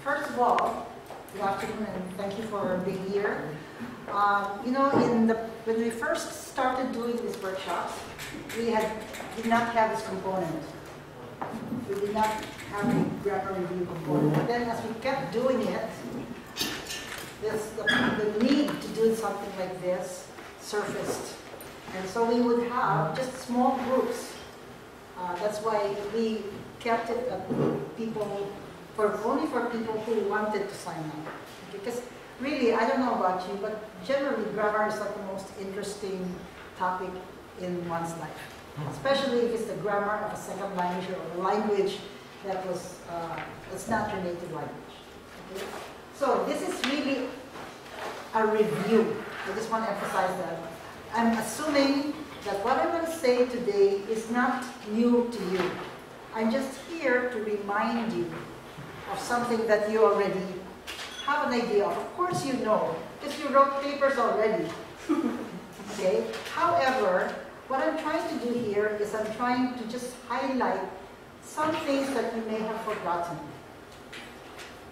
First of all, good afternoon and thank you for being here. You know, when we first started doing these workshops, we did not have this component. We did not have a grammar review component. But then as we kept doing it, the need to do something like this surfaced. And so we would have just small groups. That's why we kept it only for people who wanted to sign up. Because really, I don't know about you, but generally grammar is like the most interesting topic in one's life. Especially if it's the grammar of a second language or a language that's not your native language. Okay? So this is really a review. I just want to emphasize that. I'm assuming that what I'm going to say today is not new to you. I'm just here to remind you of something that you already have an idea of. Of course you know, because you wrote papers already. Okay? However, what I'm trying to do here is I'm trying to just highlight some things that you may have forgotten.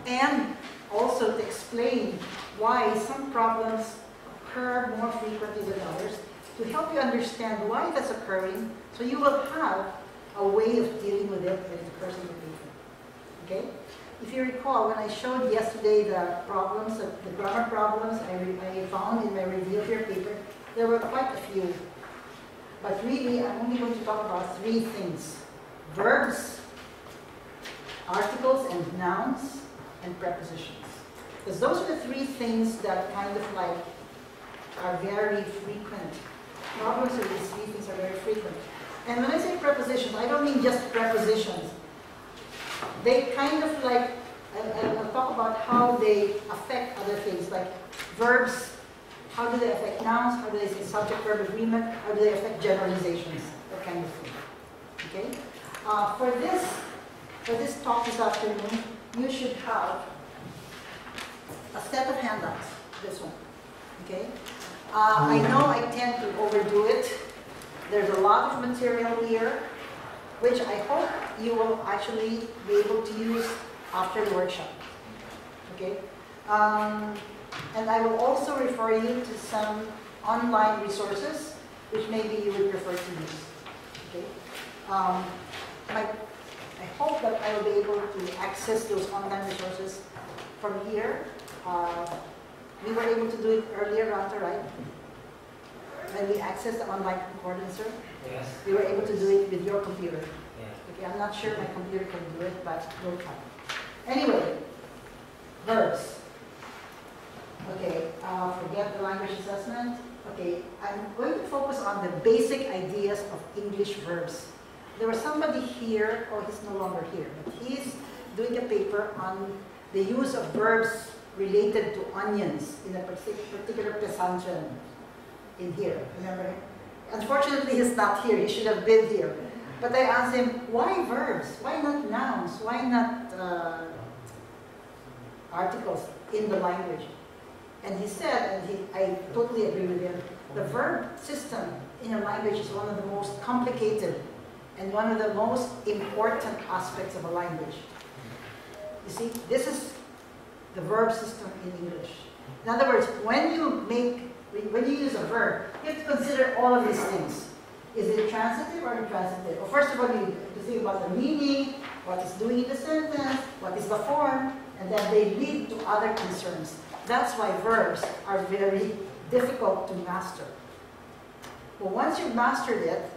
And also to explain why some problems occur more frequently than others, to help you understand why that's occurring, so you will have a way of dealing with it when it occurs in the paper. Okay? If you recall, when I showed yesterday the problems, the grammar problems I found in my review of your paper, there were quite a few. But really, I'm only going to talk about 3 things: verbs, articles and nouns, and prepositions. Because those are the 3 things that kind of like are very frequent. Problems with these 3 things are very frequent. And when I say prepositions, I don't mean just prepositions. They kind of like, I'll talk about how they affect other things, like verbs. How do they affect nouns? How do they say subject-verb agreement? How do they affect generalizations? That kind of thing. Okay? For this talk this afternoon, you should have a set of handouts. This one. Okay? I know I tend to overdo it. There's a lot of material here, which I hope you will actually be able to use after the workshop. Okay? And I will also refer you to some online resources, which maybe you would prefer to use. Okay? I hope that I will be able to access those online resources from here. We were able to do it earlier, Rata, right? When we accessed the online concordancer, yes, we were able to do it with your computer. yeah. Okay, I'm not sure my computer can do it, but we'll try. Anyway, verbs. Okay, forget the language assessment. Okay, I'm going to focus on the basic ideas of English verbs. There was somebody here, or he's no longer here, but he's doing a paper on the use of verbs related to onions in a particular pesantren in here. Remember him? Unfortunately, he's not here. He should have been here. But I asked him, why verbs? Why not nouns? Why not articles in the language? And he said, and I totally agree with him, the verb system in a language is one of the most complicated and one of the most important aspects of a language. You see, this is the verb system in English. In other words, when you use a verb, you have to consider all of these things. Is it transitive or intransitive? Well, first of all, you have to think about the meaning, what it's doing in the sentence, what is the form, and then they lead to other concerns. That's why verbs are very difficult to master. But once you've mastered it,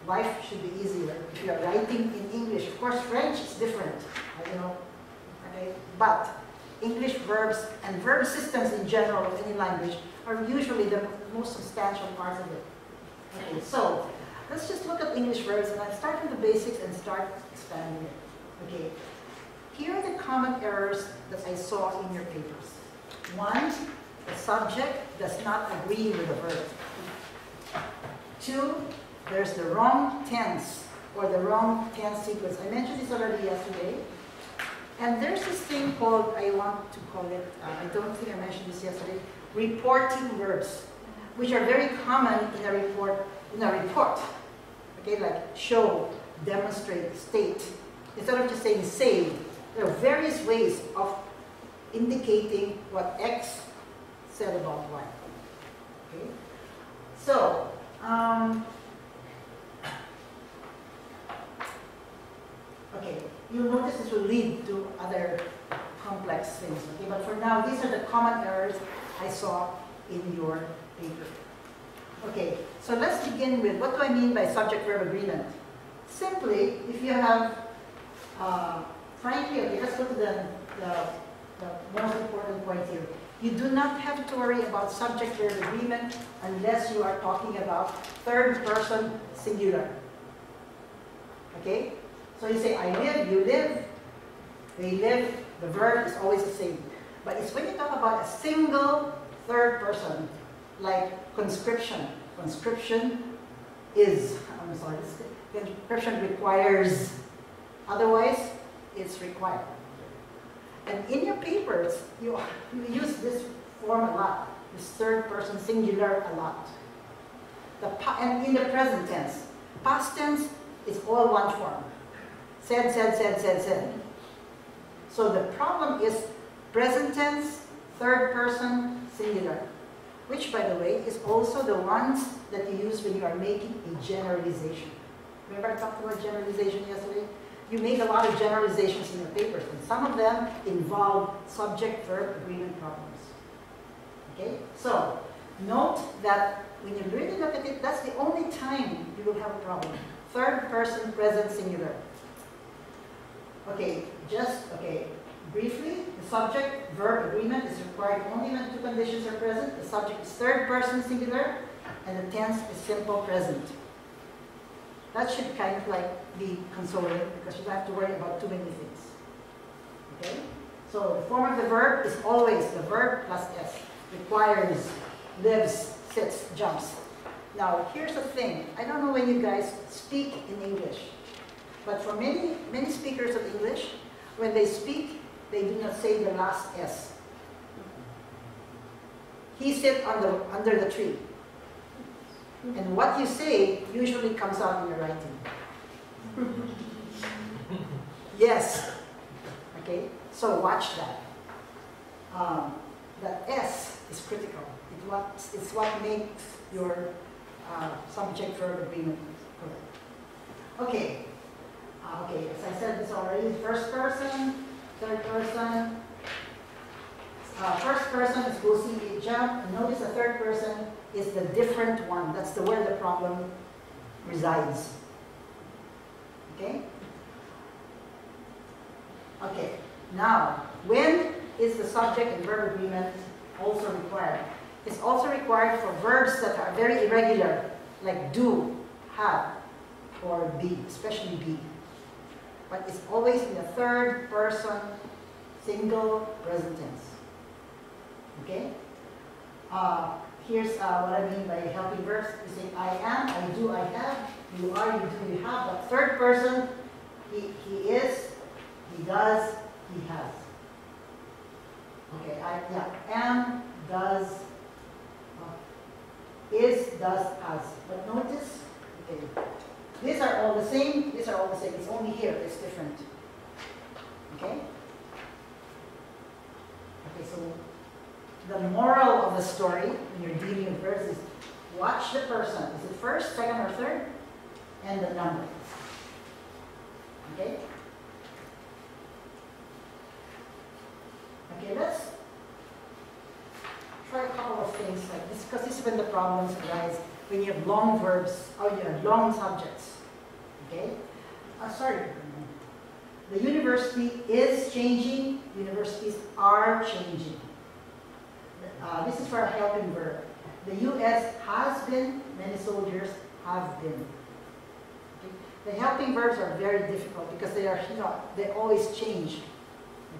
life should be easier. If you're writing in English, of course, French is different, you know, okay? But English verbs and verb systems in general of any language are usually the most substantial parts of it. Okay, so let's just look at English verbs, and I'll start with the basics and start expanding it. Okay, here are the common errors that I saw in your papers. 1, the subject does not agree with the verb. 2, there's the wrong tense or the wrong tense sequence. I mentioned this already yesterday. And there's this thing called, I want to call it, I don't think I mentioned this yesterday, reporting verbs, which are very common in a report. Okay, like show, demonstrate, state. Instead of just saying say, there are various ways of indicating what X said about Y. Okay? So, okay, you'll notice this will lead to other complex things. Okay, but for now, these are the common errors I saw in your paper. Okay, so let's begin with what do I mean by subject-verb agreement? Simply, if you have, frankly, okay, let's go to the most important point here. You do not have to worry about subject-verb agreement unless you are talking about third-person singular. Okay? So you say, I live, you live, they live, the verb is always the same. But it's when you talk about a single third person, like conscription. Conscription is, I'm sorry, conscription requires, otherwise it's required. And in your papers, you use this form a lot, this third person singular a lot. And in the present tense, past tense is all one form. Said, said, said, said, said. So the problem is present tense, third person, singular. Which, by the way, is also the ones that you use when you are making a generalization. Remember I talked about generalization yesterday? You make a lot of generalizations in your papers, and some of them involve subject-verb agreement problems. Okay? So, note that when you really look at it, that's the only time you will have a problem. Third person, present, singular. Okay, briefly, the subject-verb agreement is required only when two conditions are present. The subject is third person singular, and the tense is simple present. That should kind of like be consoling because you don't have to worry about too many things. Okay? So the form of the verb is always the verb plus S. Requires, lives, sits, jumps. Now, here's the thing. I don't know when you guys speak in English, but for many speakers of English, when they speak, they do not say the last S. He sit under the tree. And what you say usually comes out in your writing. Yes. Okay? So watch that. The S is critical. It's what makes your subject-verb agreement correct. Okay. Okay, as I said this already, first person, third person. First person is go see Gadjah. Notice the third person is the different one. That's where the problem resides. Okay? Okay. Now, when is the subject and verb agreement also required? It's also required for verbs that are very irregular, like do, have, or be, especially be. But it's always in the third person, single, present tense. Okay? Here's what I mean by helping verbs. You say, I am, I do, I have. You are, you do, you have. But third person, he is, he does, he has. Okay, am, does, is, does, has. But notice, okay, these are all the same, these are all the same. It's only here, it's different. Okay? Okay, so the moral of the story when you're dealing with verbs is watch the person. Is it first, second, or third? And the number. Okay? Okay, let's try a couple of things like this, because this is when the problems arise, when you have long verbs, or you have long subjects. Okay? Sorry. The university is changing, universities are changing. This is for a helping verb. The U.S. has been, many soldiers have been. Okay? The helping verbs are very difficult because they are, they always change.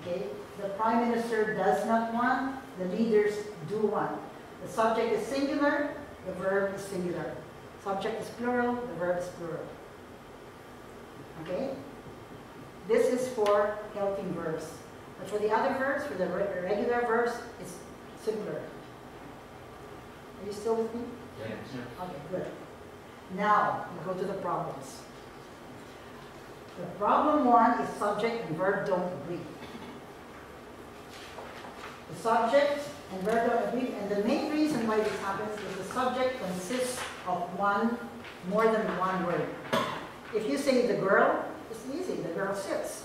Okay? The prime minister does not want, the leaders do want. The subject is singular, the verb is singular. Subject is plural, the verb is plural. Okay? This is for helping verbs. But for the other verbs, for the regular verbs, it's simpler. Are you still with me? Yeah. Okay, good. Now, we go to the problems. The problem one is subject and verb don't agree. The subject and verb don't agree, and the main reason why this happens is the subject consists of more than one word. If you say the girl, it's easy, the girl sits.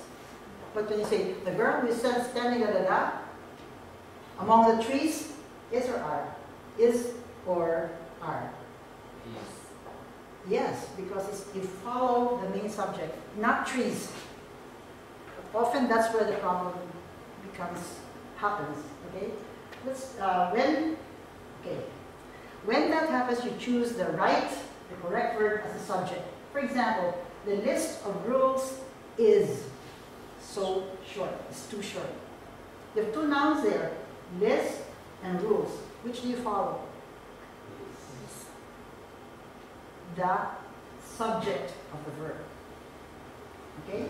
But when you say the girl who is standing among the trees, is or are? Is or are? Yes, because you follow the main subject, not trees. Often that's where the problem happens. Okay, when that happens, you choose the correct word as a subject. For example, the list of rules is so short. It's too short. You have two nouns there, list and rules. Which do you follow? The subject of the verb. Okay?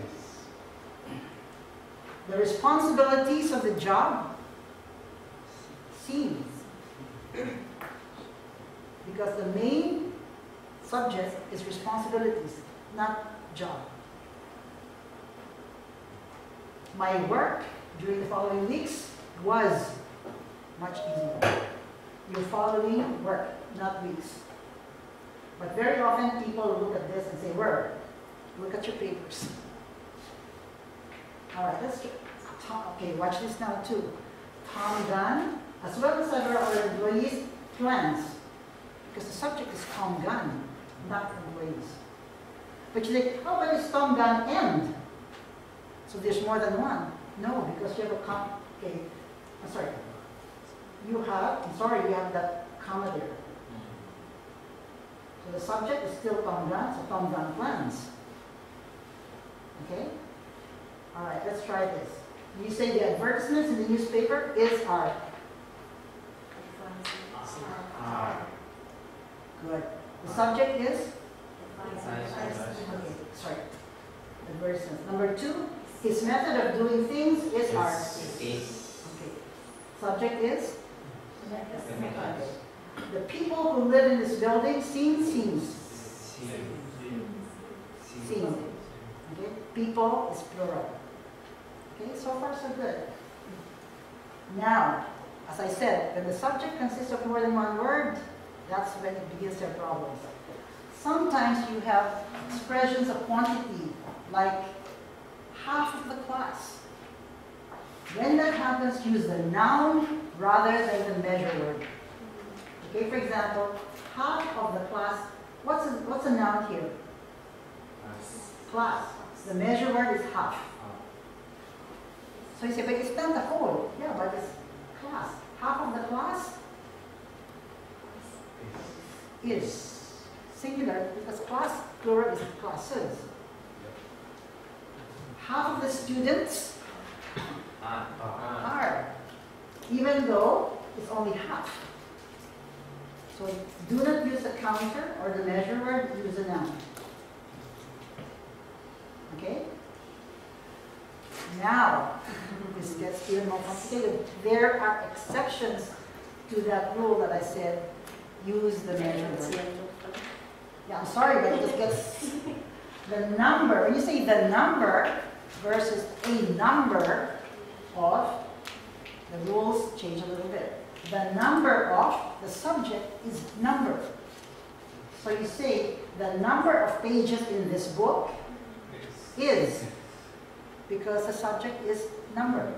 The responsibilities of the job seems. Because the main subject is responsibilities, not job. My work during the following weeks was much easier. You're following work, not weeks. But very often people look at this and say, verb. Look at your papers. All right, okay, watch this now too. Tom Gunn, as well as several other employees, plans. Because the subject is Tom Gunn, not employees. But you think, oh, but it's Tom Gunn and. So there's more than one. No, because you have a you have that comma there. So the subject is still Tom Gunn, so Tom Gunn plans. Okay? All right, let's try this. You say the advertisements in the newspaper is are. Good. The subject is? Okay, sorry. Advertisements. Number 2, his method of doing things is are. Okay. Subject is? Okay. The people who live in this building seems. Okay. People is plural. Okay, so far so good. Now, as I said, when the subject consists of more than one word, that's when it begins their problems. Sometimes you have expressions of quantity, like half of the class. When that happens, use the noun rather than the measure word. Okay, for example, half of the class, what's a noun here? Class. The measure word is half. So you say, but it's not the whole. Yeah, but it's class. Half of the class is singular because class, plural is classes. Half of the students are, even though it's only half. So do not use the counter or the measure word, use a noun. Okay? Now, this gets even more complicated. There are exceptions to that rule that I said, use the measure word. Yeah, I'm sorry, but it just gets the number. When you say the number versus a number of, the rules change a little bit. The number of the subject is number. So you say the number of pages in this book is, because the subject is number.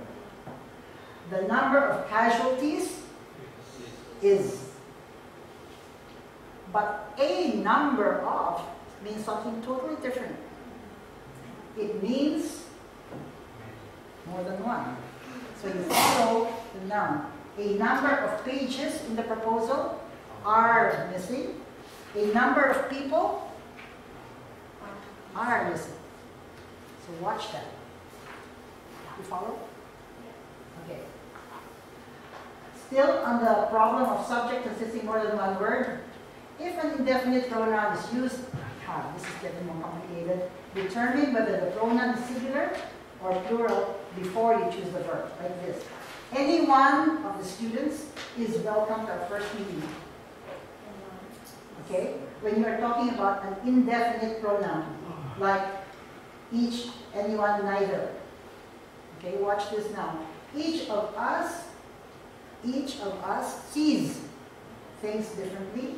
The number of casualties is. But a number of means something totally different. It means more than one. So you follow the noun. A number of pages in the proposal are missing. A number of people are missing. So watch that. You follow? Okay. Still on the problem of subject consisting more than one word, if an indefinite pronoun is used, this is getting more complicated, determine whether the pronoun is singular or plural before you choose the verb, like this. Any one of the students is welcome to our first meeting. Okay? when you are talking about an indefinite pronoun, like each, anyone, neither. Okay, watch this now. Each of us sees things differently.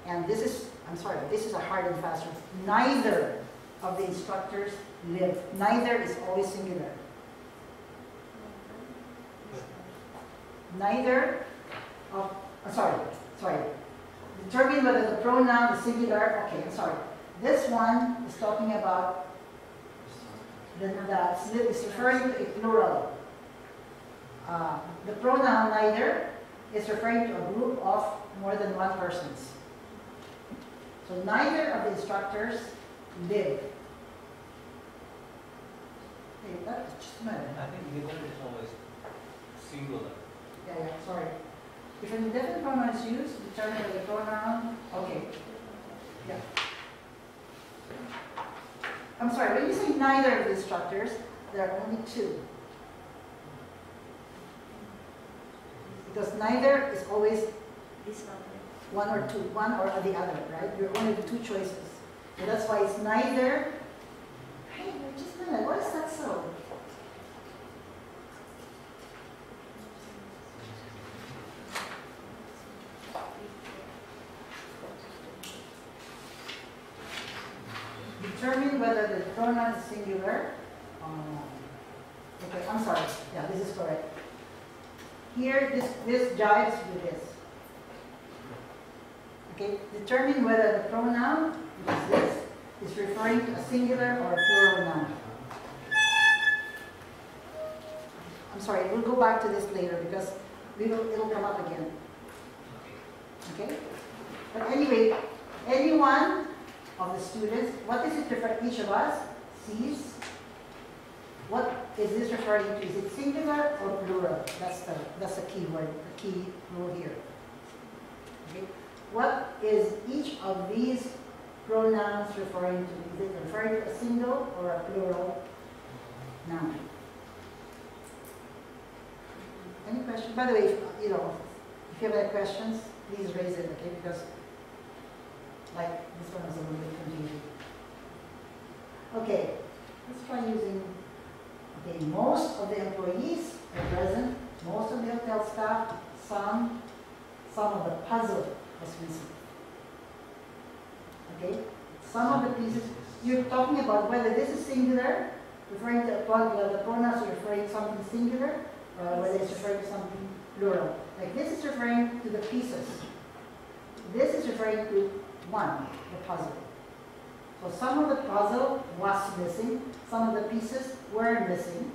And this is, I'm sorry, this is a hard and fast rule. Neither of the instructors live. Neither is always singular. Neither of, sorry. Determine whether the pronoun is singular. Okay, I'm sorry. This one is talking about is referring to a plural. The pronoun neither is referring to a group of more than one persons. So neither of the instructors live. Hey, that's just a minute. I think given is always singular. Yeah, sorry. If an indefinite pronoun is used, determine whether the pronoun, okay. Yeah. I'm sorry, when you say neither of the instructors, there are only two. Because neither is always one or two, one or the other, right? You're only the two choices. So that's why it's neither. Hey, just a minute, why is that so? Determine whether the pronoun is singular. Okay, I'm sorry. Yeah, this is correct. Here, this jives with this. Okay, determine whether the pronoun, which is this, is referring to a singular or a plural noun. I'm sorry, we'll go back to this later because it'll come up again. Okay? But anyway, anyone of the students, what is it referring to? Each of us sees. What is this referring to? Is it singular or plural? That's the key word, the key rule here. Okay. What is each of these pronouns referring to? Is it referring to a single or a plural noun? Any questions? By the way, if you have any questions, please raise it, okay? Because like this one is a little bit confusing. Okay, let's try using. Okay, most of the employees are present. Most of the hotel staff. Some of the puzzle was missing. Okay, some of the pieces. You're talking about whether this is singular, referring to the pronouns are referring to something singular, or whether it's referring to something plural. Like this is referring to the pieces. This is referring to one, the puzzle. So some of the puzzle was missing, some of the pieces were missing.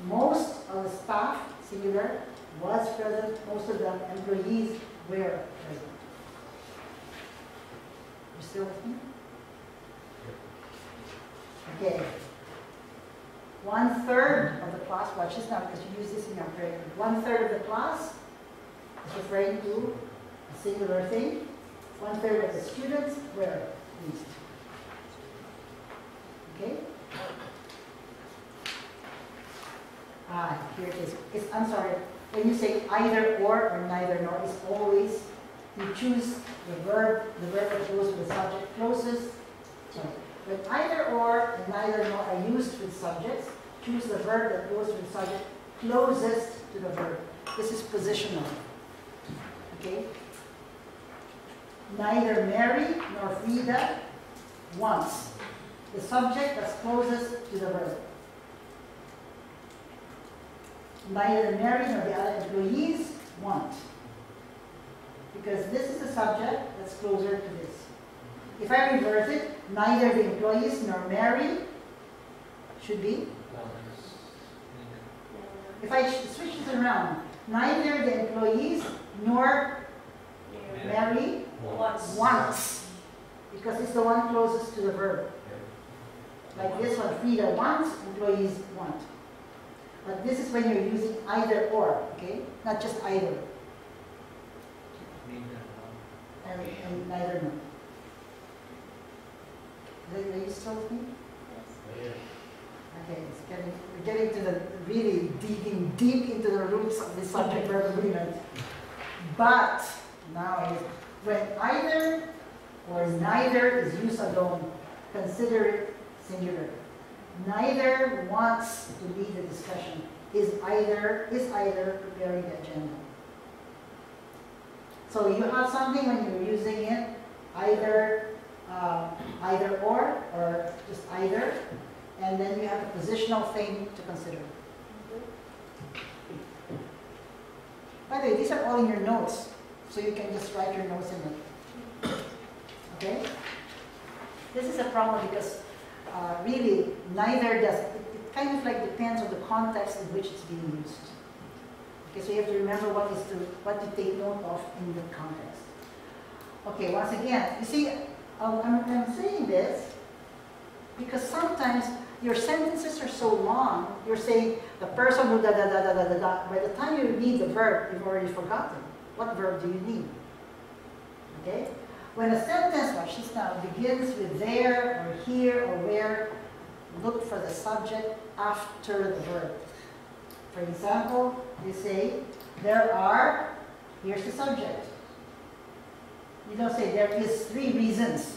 Most of the staff, singular, was present, most of the employees were present. You still with me? Okay. 1/3 of the class, watch this now because you use this in your prayer. 1/3 of the class is referring to a singular thing. 1/3 of the students were used. Okay? Here it is. I'm sorry. When you say either or neither nor, it's always you choose the verb that goes with the subject closest. Sorry. When either or and neither nor are used with subjects, choose the verb that goes with the subject closest to the verb. This is positional. Okay? Neither Mary nor Frida wants. The subject that's closest to the verb. Neither Mary nor the other employees want. Because this is the subject that's closer to this. If I reverse it, neither the employees nor Mary should be. If I switch this around, neither the employees nor Mary wants. Because it's the one closest to the verb. Like this one, Frida wants, employees want. But this is when you're using either or, okay? Not just either. And neither no. Are you still with me? Yes. Okay, we're getting to the really digging deep into the roots of the subject-verb agreement. But now when either or neither is used alone. Consider it singular. Neither wants to lead the discussion. Is either preparing the agenda. So you have something when you're using it, either or just either, and then you have a positional thing to consider. By the way, these are all in your notes, so you can just write your notes in it. Okay? This is a problem because really neither does it. It kind of like depends on the context in which it's being used. Okay, so you have to remember what to take note of in the context. Okay, once again, you see, I'm saying this because sometimes your sentences are so long, you're saying the person who da da da da da da da. By the time you need the verb, you've already forgotten. What verb do you need? Okay? When a sentence, watch this now, begins with there or here or where, look for the subject after the verb. For example, you say, there are, here's the subject. You don't say there is 3 reasons,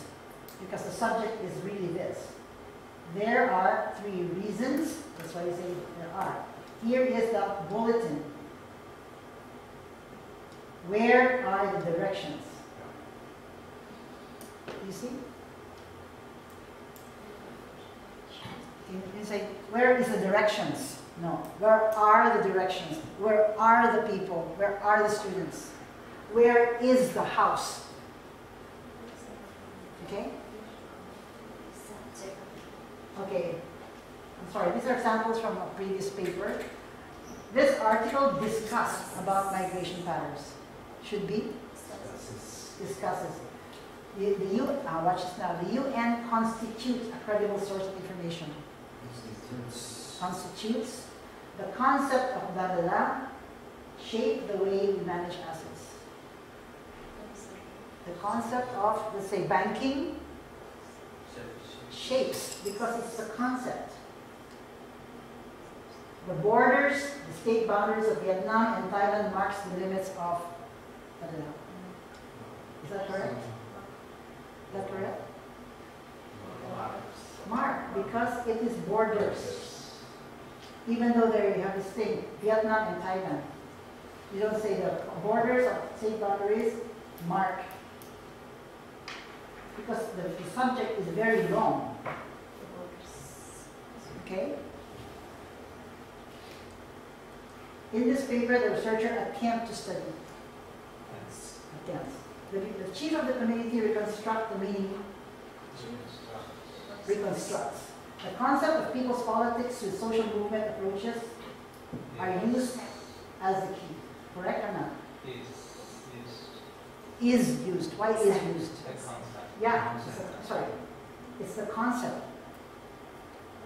because the subject is really this. There are 3 reasons, that's why you say there are. Here is the bulletin. Where are the directions? You see? You say, where is the directions? No. Where are the directions? Where are the people? Where are the students? Where is the house? Okay? Okay. I'm sorry, these are samples from a previous paper. This article discussed about migration patterns. Should be? Discusses. Watch this now. The UN constitutes a credible source of information. Constitutes. The concept of blah blah blah shape the way we manage assets. The concept of, let's say, banking shapes because it's the concept. The borders, the state boundaries of Vietnam and Thailand marks the limits of blah blah blah. Is that correct? Is that correct? Mark, because it is borders. Even though there you have this thing, Vietnam and Thailand. You don't say the borders or state boundaries, mark. Because the subject is very long. Okay? In this paper, the researcher attempts to study. Attempts. The chief of the community reconstructs the meaning. Reconstructs. The concept of people's politics with social movement approaches are used as the key. Correct or not? Is used. Why is used? Yeah, sorry. It's the concept.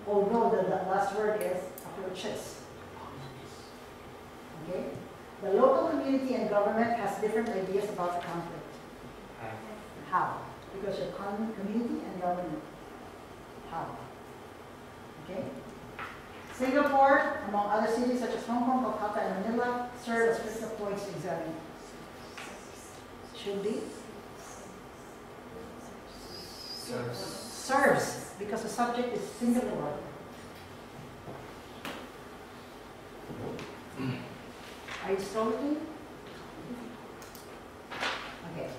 Although the last word is approaches. Okay? The local community and government has different ideas about the conflict. How? Because you're community and government. How? Okay? Singapore, among other cities such as Hong Kong, Kolkata, and Manila, serve as critical points to examine. Should be? Serves, because the subject is singular. Are you still with me? Okay.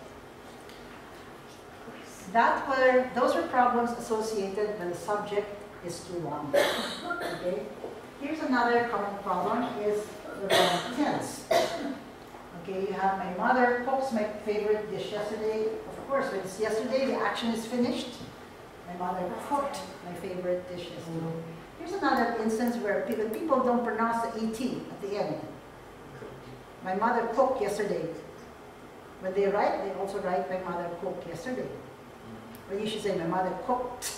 Those were problems associated when the subject is too long. Okay. Here's another common problem is the tense. Okay, you have my mother cooks my favorite dish yesterday. Of course, when it's yesterday, the action is finished. My mother cooked my favorite dish yesterday. Here's another instance where people don't pronounce the ET at the end. My mother cooked yesterday. When they write, they also write my mother cooked yesterday. But you should say my mother cooked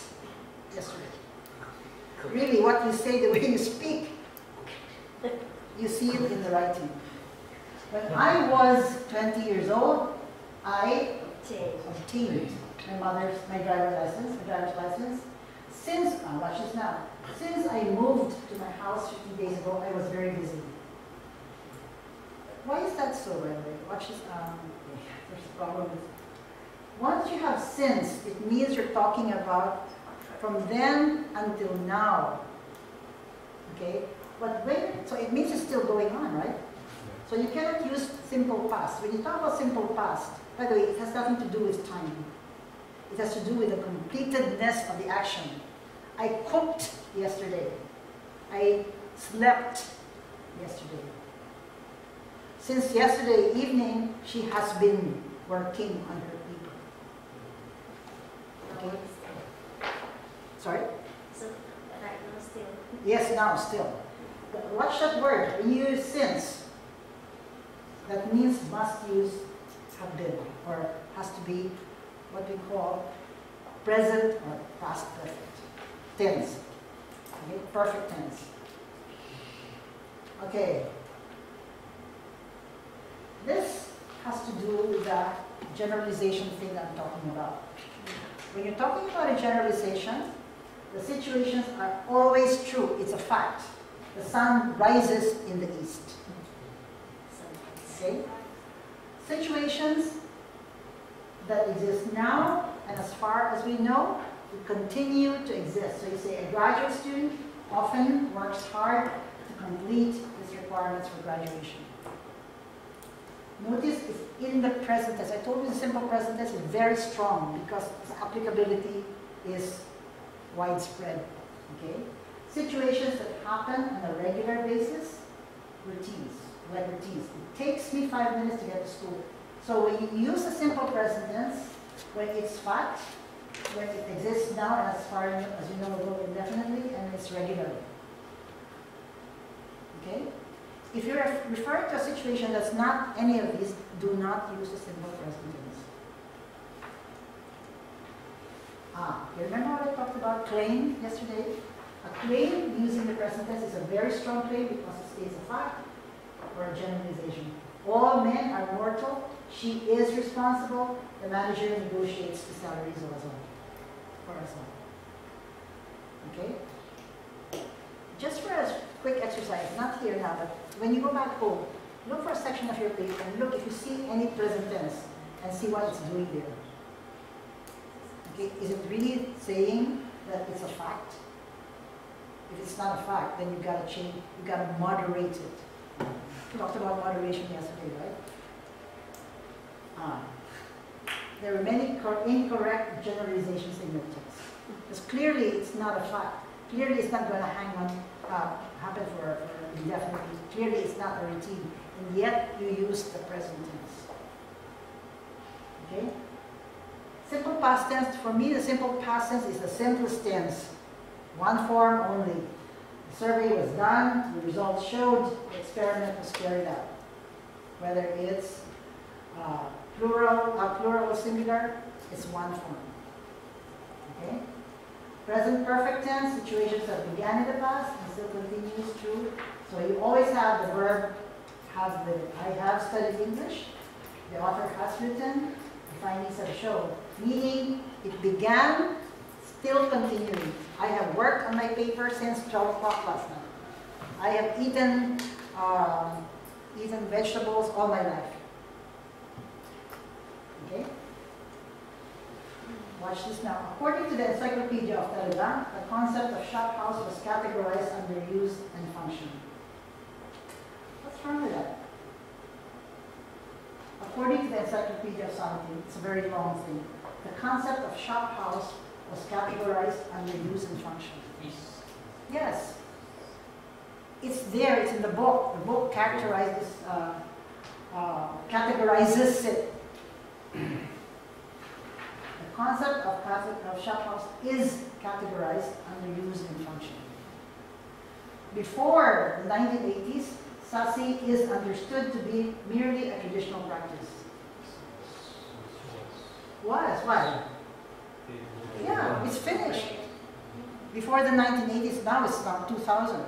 yesterday. Really, what you say, the way you speak, you see it in the writing. When I was 20 years old, I obtained my driver's license. Since, watch this now, since I moved to my house 15 days ago, I was very busy. Why is that so, by the way? Watch this, there's a problem with Once you have since, it means you're talking about from then until now. Okay? But when, so it means it's still going on, right? So you cannot use simple past. When you talk about simple past, by the way, it has nothing to do with time. It has to do with the completedness of the action. I cooked yesterday. I slept yesterday. Since yesterday evening, she has been working on her paper. Okay? Sorry? So, right now still. Yes, now, still. But watch that word. When you use since, that means must use have been, or has to be what we call present or past perfect tense. Okay? Perfect tense. Okay. This has to do with the generalization thing I'm talking about. When you're talking about a generalization, the situations are always true. It's a fact. The sun rises in the east. Okay? Situations that exist now, and as far as we know, will continue to exist. So you say a graduate student often works hard to complete his requirements for graduation. Notice it's in the present tense. I told you the simple present tense is very strong because its applicability is widespread. Okay? Situations that happen on a regular basis, routines, like routines. It takes me 5 minutes to get to school. So when you use the simple present tense, when it's fact, when it exists now, as far as you know, will go indefinitely, and it's regular. Okay? If you're referring to a situation that's not any of these, do not use the simple present tense. You remember what I talked about claim yesterday? A claim using the present tense is a very strong claim because it states a fact or a generalization. All men are mortal. She is responsible. The manager negotiates the salaries of us all. For us all. Okay? Just for a quick exercise, not here now, but when you go back home, look for a section of your paper and look if you see any present tense and see what it's doing there. Okay? Is it really saying that it's a fact? If it's not a fact, then you've got to change, you've got to moderate it. We talked about moderation yesterday, right? There are many incorrect generalizations in your text. Because clearly it's not a fact. Clearly it's not going to happen for indefinitely. Clearly it's not a routine. And yet you use the present tense. Okay? Simple past tense, for me the simple past tense is the simplest tense. One form only. The survey was done, the results showed, the experiment was carried out. Whether it's plural or singular, it's one form. Okay? Present perfect tense, situations that began in the past and still continues through. So you always have the verb has lived. I have studied English. The author has written. The findings have shown. Meaning it began, still continuing. I have worked on my paper since 12 o'clock last night. I have eaten vegetables all my life. Okay? Watch this now. According to the Encyclopedia of Talagang, the concept of shop house was categorized under use and function. What's wrong with that? According to the Encyclopedia of something, it's a very long thing. The concept of shop house was categorized under use and function. Yes. It's there, it's in the book. The book categorizes it. The concept of shop house is categorized under use and function. Before the 1980s, Sasi is understood to be merely a traditional practice. Why? Yeah, it's finished. Before the 1980s, now it's about 2000.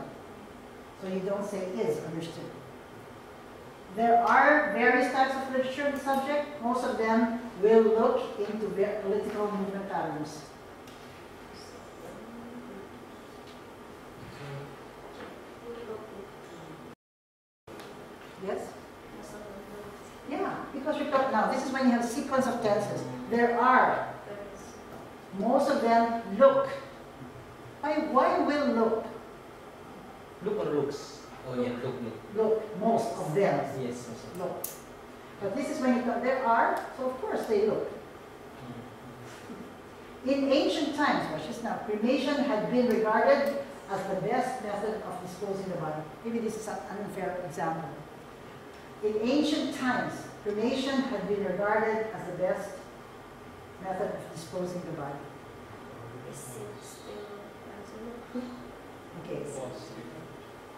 So you don't say is understood. There are various types of literature on the subject. Most of them will look into political movement patterns. Yes? Yeah, because we talk now, this is when you have a sequence of tenses. there are. Most of them look. Why will look? Look or looks? Oh yeah, look. Look, most of them Yes. look. But this is when you come, there are, so of course they look. In ancient times, watch this now, cremation had been regarded as the best method of disposing the body. Maybe this is an unfair example. In ancient times, cremation had been regarded as the best method of disposing the body. Okay.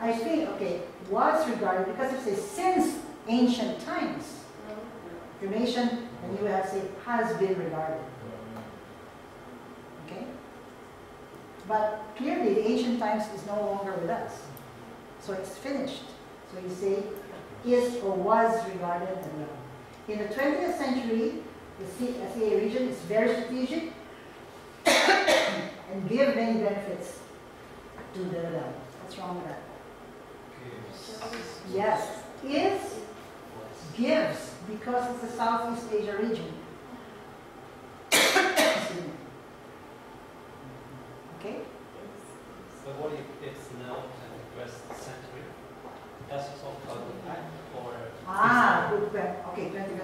I think, okay, was regarded, because it says since ancient times, cremation, and you have to say has been regarded. Okay? But clearly, the ancient times is no longer with us. So it's finished. So you say is or was regarded as well. In the 20th century, the SEA region is very strategic and give many benefits to the land. What's wrong with that? Yes. Is gives because it's the Southeast Asia region. Okay? So what if it's now in the West Century? That's also called the fact or Good question. Okay, 20.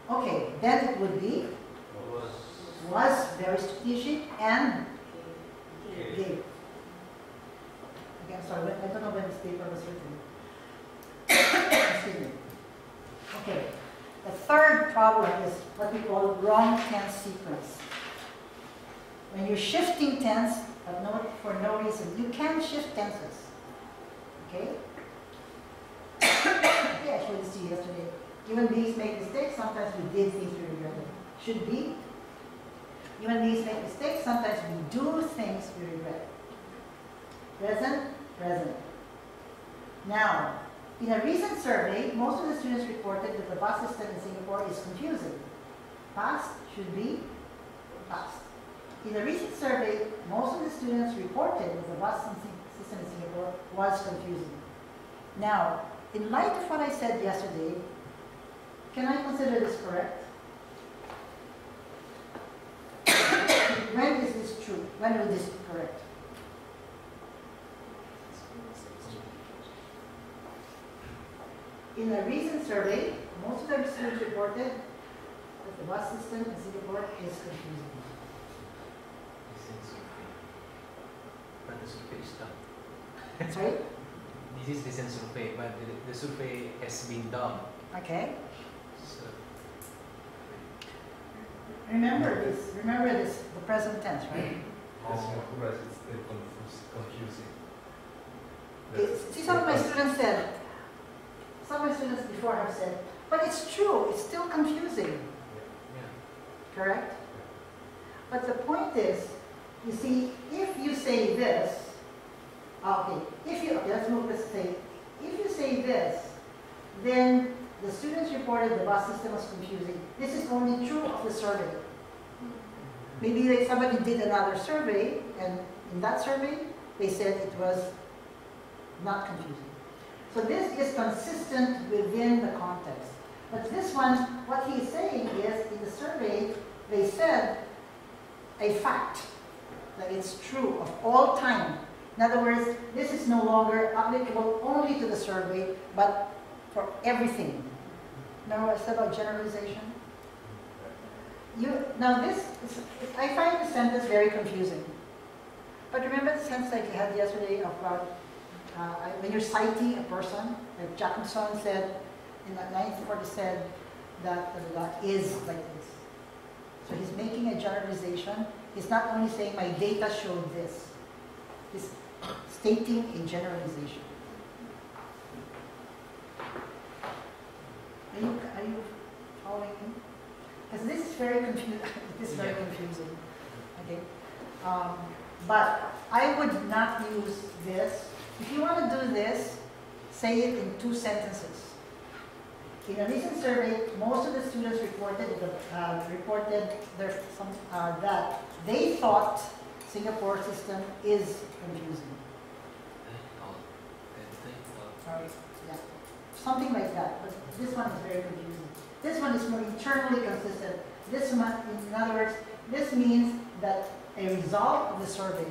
Okay, then it would be was very strategic and gave. Okay, I'm sorry, I don't know when this paper was written. Excuse me. Okay, the third problem is what we call wrong tense sequence. When you're shifting tense, but for no reason, you can shift tenses. Okay? Okay, I showed this to you yesterday. Human beings make mistakes, sometimes we did things we regretted. Should be. Human beings make mistakes, sometimes we do things we regret. Present, present. Now, in a recent survey, most of the students reported that the bus system in Singapore is confusing. Past should be past. In a recent survey, most of the students reported that the bus system in Singapore was confusing. Now, in light of what I said yesterday, can I consider this correct? When is this true? When will this be correct? In a recent survey, most of the students reported that the bus system in Singapore is confusing. But the survey is done. Sorry? This is recent survey, but the survey has been done. Okay. So, Remember this, the present tense, right? Yes, you're correct. It's still confusing. See, some of my students said, some of my students before have said, but it's true, it's still confusing. yeah. Correct? But the point is, you see, if you say this, okay, let's say, if you say this, then the students reported the bus system was confusing. This is only true of the survey. Maybe somebody did another survey, and in that survey, they said it was not confusing. So this is consistent within the context. But this one, what he's saying is, in the survey, they said a fact, that it's true of all time. In other words, this is no longer applicable only to the survey, but for everything. Remember what I said about generalization? I find this sentence very confusing. But remember the sentence like you had yesterday about when you're citing a person, like Jacobson said in 1940 said that is like this. So he's making a generalization. He's not only saying my data showed this. He's stating a generalization. Are you following me? Because this is very confusing. This is very confusing. Okay. But I would not use this. If you want to do this, say it in 2 sentences. In a recent survey, most of the students reported that they thought Singapore system is confusing. Sorry, yeah, something like that. But this one is very confusing. This one is more internally consistent. in other words, this means that a result of the survey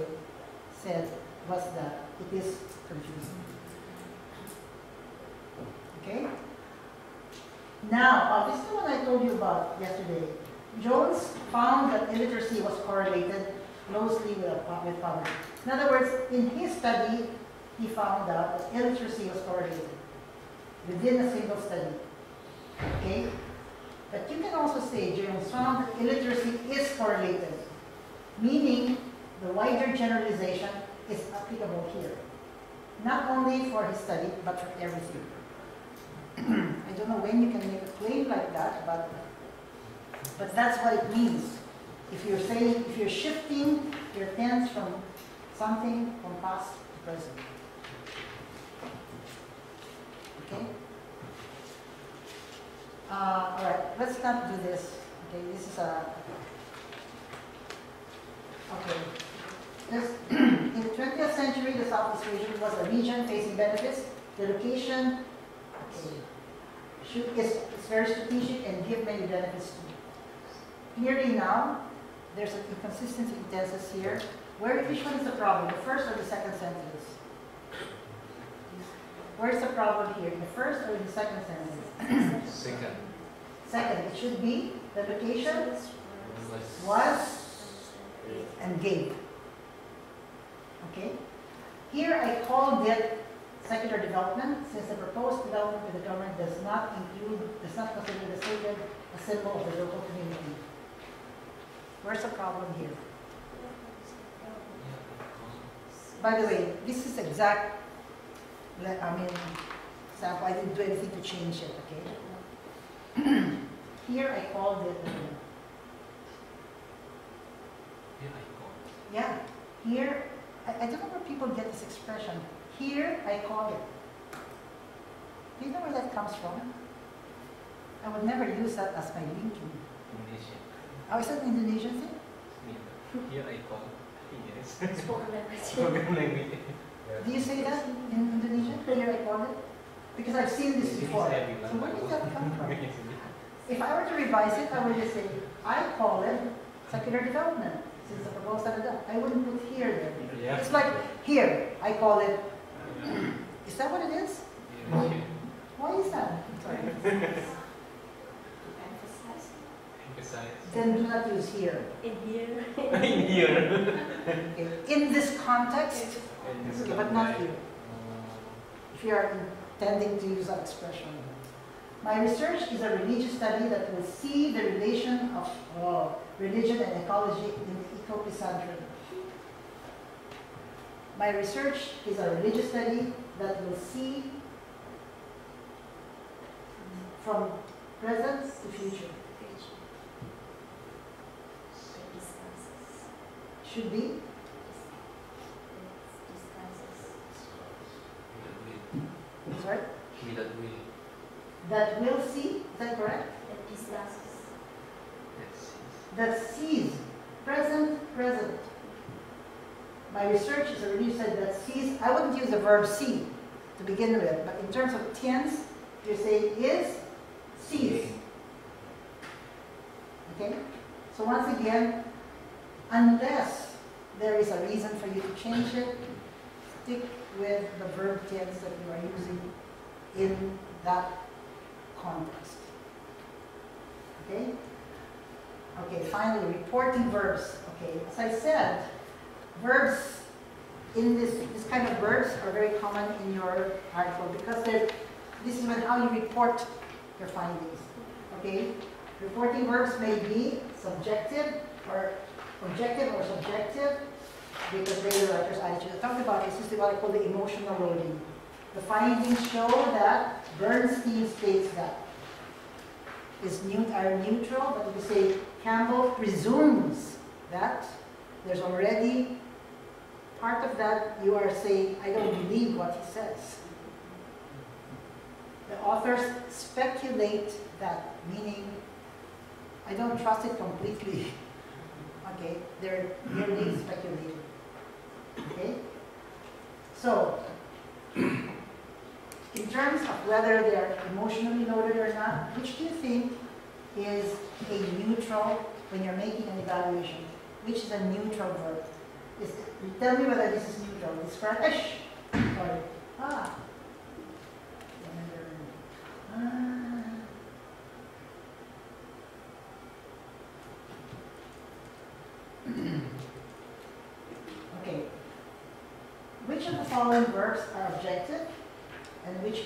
was that it is confusing. Okay? Now, this is what I told you about yesterday. Jones found that illiteracy was correlated closely with poverty. In other words, in his study, he found out that illiteracy was correlated within a single study. Okay? But you can also say Jones found that illiteracy is correlated, meaning the wider generalization is applicable here. Not only for his study, but for everything. I don't know when you can make a claim like that, but that's what it means. If you're shifting your tense from something from past to present. Okay? All right, let's not do this. Okay, this is a... Okay. In the 20th century, the Southeast region was a region facing benefits. The location is very strategic and give many benefits to. Clearly now, there's an inconsistency in tenses here. Which one is the problem, the first or the second sentence? Where's the problem here, in the first or in the second sentence? Second. Second, it should be the location was and gave. Okay? Here I called it secular development, since the proposed development of the government does not consider the sacred a symbol of the local community. Where's the problem here? By the way, this is exact, example, I didn't do anything to change it, okay? Here I called it, yeah, here, I don't know where people get this expression. Here I call it. Do you know where that comes from? I would never use that as my linking. Indonesian. Oh, is that an Indonesian thing? Here I call. Yes. Spoken language. Spoken language. Do you say that in Indonesian? Here I call it? Because I've seen this before. So where did that come from? If I were to revise it, I would just say, I call it secular development. Since the proposed I wouldn't put here there. Yeah. It's like here, I call it. Is that what it is? Why is that? Sorry. Emphasize. Then do not use here. In here. In here. Okay. In this context, okay, but not here. If you are intending to use that expression. My research is a religious study that will see the relation of religion and ecology in ecopsyndrome. My research is a religious study that will see from present to future. Should be? Sorry? That will see, is that correct? That sees. Present, present. My research is a religious study that sees. I wouldn't use the verb see to begin with, but in terms of tense, you say is, sees. Okay? So once again, unless there is a reason for you to change it, stick with the verb tense that you are using in that context. Okay? Okay, finally, reporting verbs. Okay, as I said, verbs in this kind of verbs are very common in your article because this is how you report your findings. Okay? Reporting verbs may be subjective or objective or subjective because they are writer's attitude. I talked about this is what I call the emotional loading. The findings show that Bernstein states that are neutral, but if you say Campbell presumes that there's already part of that you are saying, I don't believe what he says. The authors speculate that, meaning I don't trust it completely. Okay, they're merely speculating. Okay? So, in terms of whether they're emotionally loaded or not, which do you think is a neutral when you're making an evaluation? Which is a neutral verb? Tell me whether this is neutral. It's Spanish. Sorry. Ah. Okay. Which of the following verbs are objective and which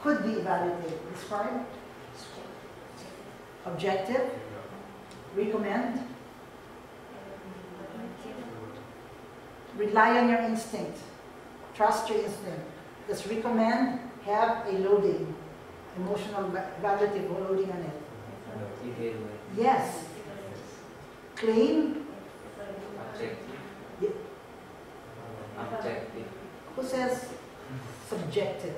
could be evaluated? Describe. Objective. Recommend. Rely on your instinct. Trust your instinct. Does recommend have a loading, emotional evaluative loading on it? Yes. Claim. Objective. Objective. Who says subjective?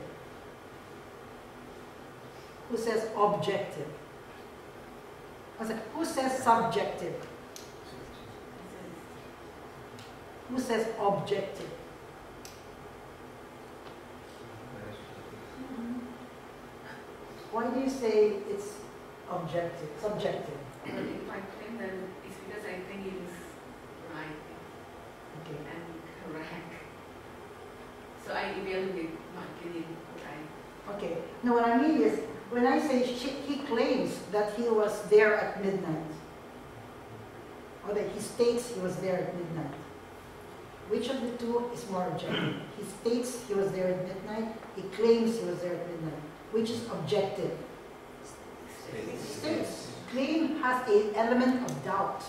Who says objective? Who says subjective? Who says objective? Why do you say it's objective, subjective? If I think that it's because I think it is right Okay. and correct. So I evaluate my opinion right. Okay. No, what I mean is, when I say he claims that he was there at midnight, or that he states he was there at midnight, which of the two is more objective? He states he was there at midnight, he claims he was there at midnight. Which is objective? States. Claim has an element of doubt.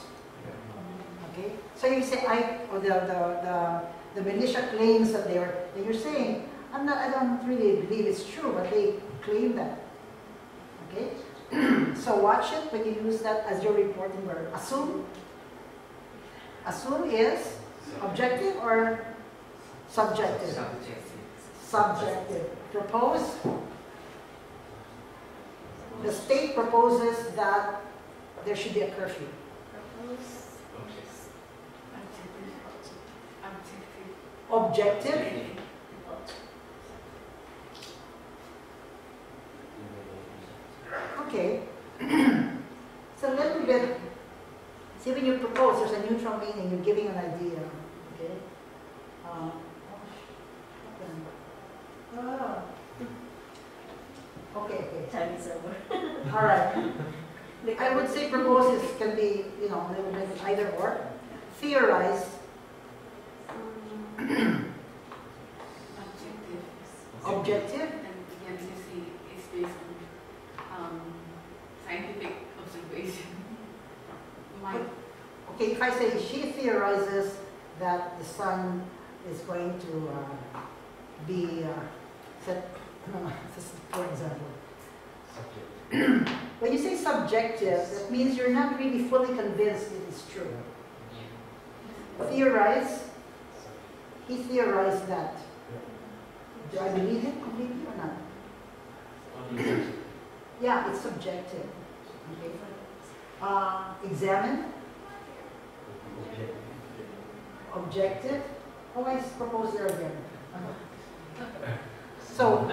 Okay? So you say, the militia claims that they were, and you're saying, I don't really believe it's true, but they claim that. Okay? So watch it when you use that as your reporting verb. Assume. Assume is objective or subjective? Subjective. Subjective. Propose. The state proposes that there should be a curfew. Objective. Okay. It's a little bit, see when you propose, there's a neutral meaning, you're giving an idea. Okay? Okay. Time is over. All right. I would say propose can be, a little bit either or. Theorize. Objective. And efficacy is based on scientific observation. Okay, if I say she theorizes that the sun is going to be set, this is for example. When you say subjective, that means you're not really fully convinced it is true. Theorize, he theorized that. Do I believe it completely or not? Yeah, it's subjective. Okay. Examine. Objective. Oh, I propose there again. So,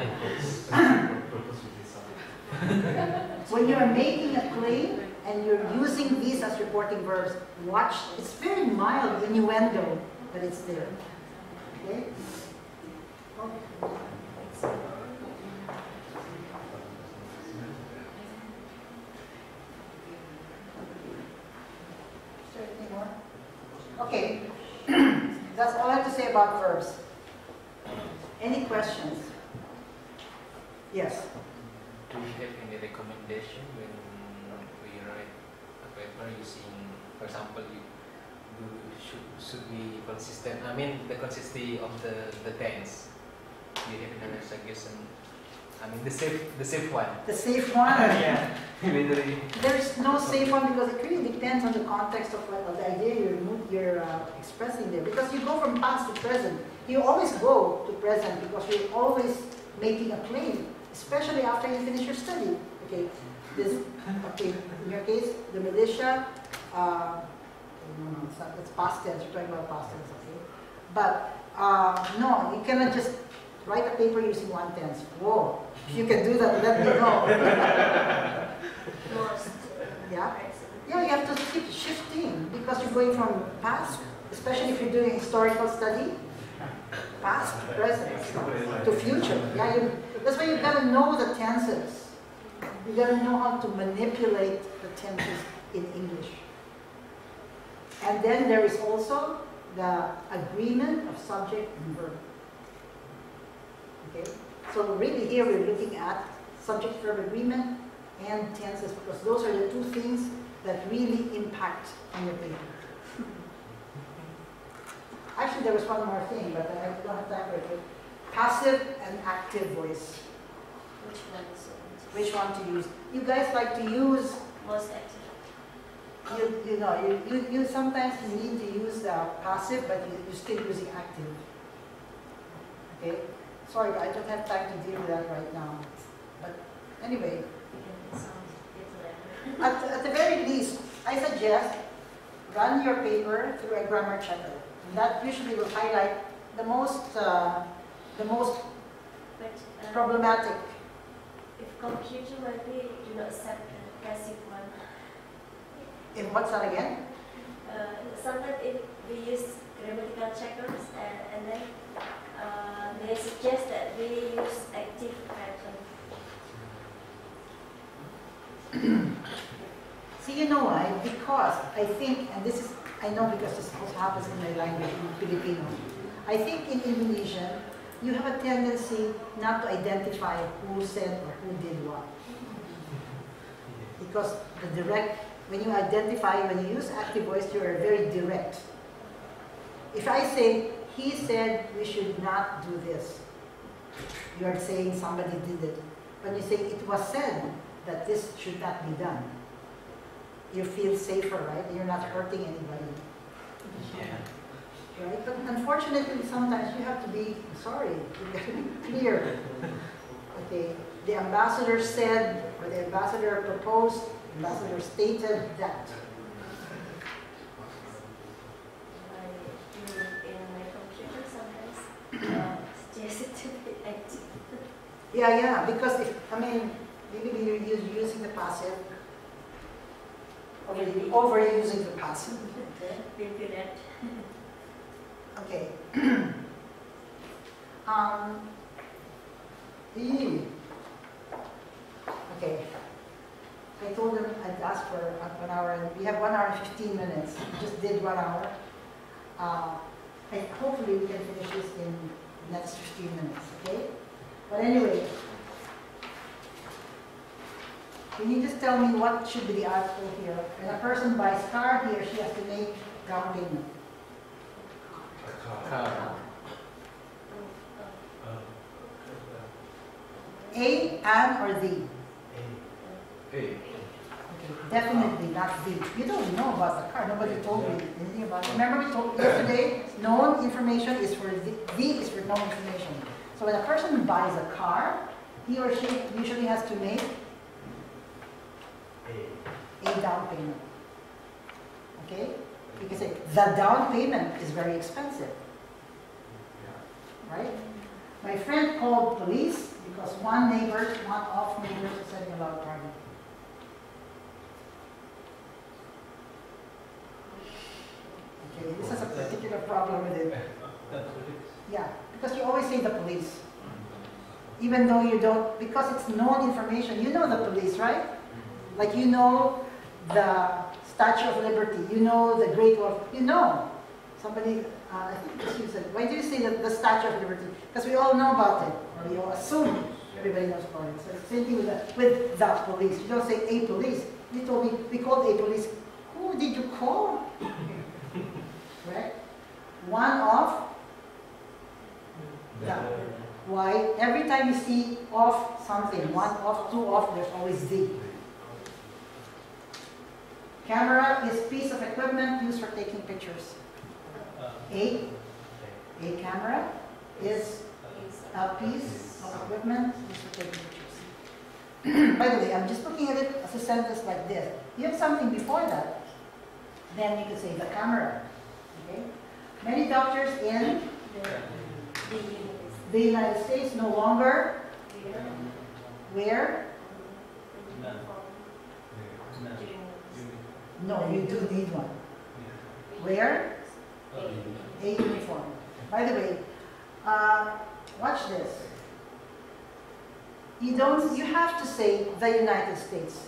when you are making a claim and you're using these as reporting verbs, watch. It's very mild innuendo, but it's there. Okay? Is there anything more? Okay. That's all I have to say about verbs. Any questions? Yes. Do we have any recommendation when we write a paper using, for example, should be consistent? I mean, the consistency of the tense. Do you have any suggestion? I mean, the safe one. The safe one? Yeah. Literally. There's no safe one because it really depends on the context of the idea you're expressing there. Because you go from past to present. You always go to present because you're always making a claim, especially after you finish your study. Okay, in your case, the militia, it's past tense, you're talking about past tense, okay? But no, you cannot just write a paper using one tense. Whoa, if you can do that, let me know. Yeah. Present. Yeah, you have to keep shifting because you're going from past, especially if you're doing historical study, past, present, to future. Yeah, that's why you gotta know the tenses. You gotta know how to manipulate the tenses in English. And then there is also the agreement of subject and verb. Okay? So really here we're looking at subject-verb agreement and tenses because those are the two things that really impact on your paper. Actually, there was one more thing, but I don't have time for it. Passive and active voice. Which one is it? Which one to use? You guys like to use, Most active. you sometimes need to use the passive, but you're still using active. Okay? Sorry, but I don't have time to deal with that right now. But anyway, It sounds better. at the very least, I suggest run your paper through a grammar checker. And that usually will highlight the most But problematic. if computer maybe do not accept the passive one. In what's that again? Sometimes we use grammatical checkers and then they suggest that we use active pattern. See, you know why? Because I think, and this is, I know because this also happens in my language, in Filipino. I think in Indonesian, you have a tendency not to identify who said or who did what. Because when you identify, when you use active voice, you are very direct. If I say, he said we should not do this, you are saying somebody did it. When you say it was said that this should not be done, you feel safer, right? You're not hurting anybody. Yeah. Right? But unfortunately, sometimes you have to be, sorry, you have to be clear. Okay, the ambassador said, or the ambassador proposed, the ambassador stated that. In my computer sometimes suggest it to be active. Yeah, because if, maybe you're using the passive, overusing the passive. We'll do that. Okay. Okay. I told them I'd ask for 1 hour, and we have 1 hour and 15 minutes. We just did 1 hour. Hopefully we can finish this in the next 15 minutes, okay? But anyway, can you just tell me what should be the article here? When a person buys a car, he or she has to make down payment. A, an, or the? Okay, definitely not the. You don't know about the car. Nobody told me anything about it. Remember we told yesterday, known information is for the is for known information. So when a person buys a car, he or she usually has to make a down payment. Okay? You can say, the down payment is very expensive. Right? My friend called police because one of neighbors was setting a loud party. Okay, this is a particular problem with it. Yeah, because you always say the police. Even though you don't, because it's known information. You know the police, right? Like you know the Statue of Liberty, you know the Great Wall, you know. Somebody, I think this you said, why do you say the Statue of Liberty? Because we all know about it, or we all assume everybody knows about it. So it's the same thing with the police. You don't say a police. You told me, we called a police. Who did you call? Right? One of the. Why? Every time you see of something, one of, two of, there's always the. Camera is piece of equipment used for taking pictures. A camera is a piece of equipment used for taking pictures. By the way, I'm just looking at it as a sentence like this. You have something before that, then you could say the camera. Okay? Many doctors in the United States no longer wear No, you do need one. Where? A uniform. By the way, watch this. You have to say the United States,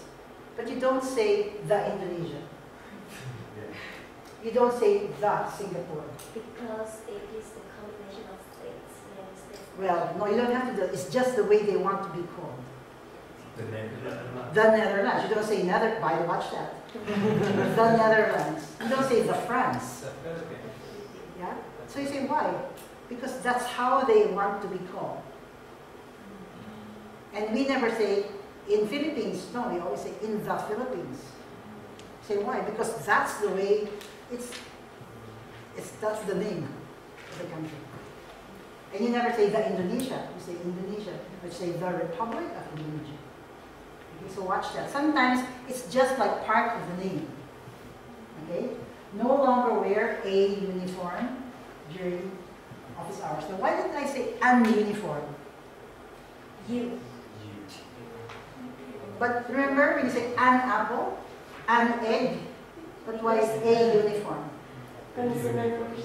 but you don't say the Indonesia. You don't say the Singapore. Because it is the combination of states, United States. Well, no, you don't have to do it. It's just the way they want to be called. The Netherlands. The Netherlands. You don't say watch that. The Netherlands. You don't say the France. Yeah? So you say why? Because that's how they want to be called. And we never say in Philippines. No, we always say in the Philippines. Say why? Because that's the way that's the name of the country. And you never say the Indonesia. You say Indonesia. But you say the Republic of Indonesia. Okay, so watch that. Sometimes it's just like part of the name. Okay? No longer wear a uniform during office hours. So why didn't I say an uniform? You. But remember when you say an apple, an egg, but why is a uniform? Consonant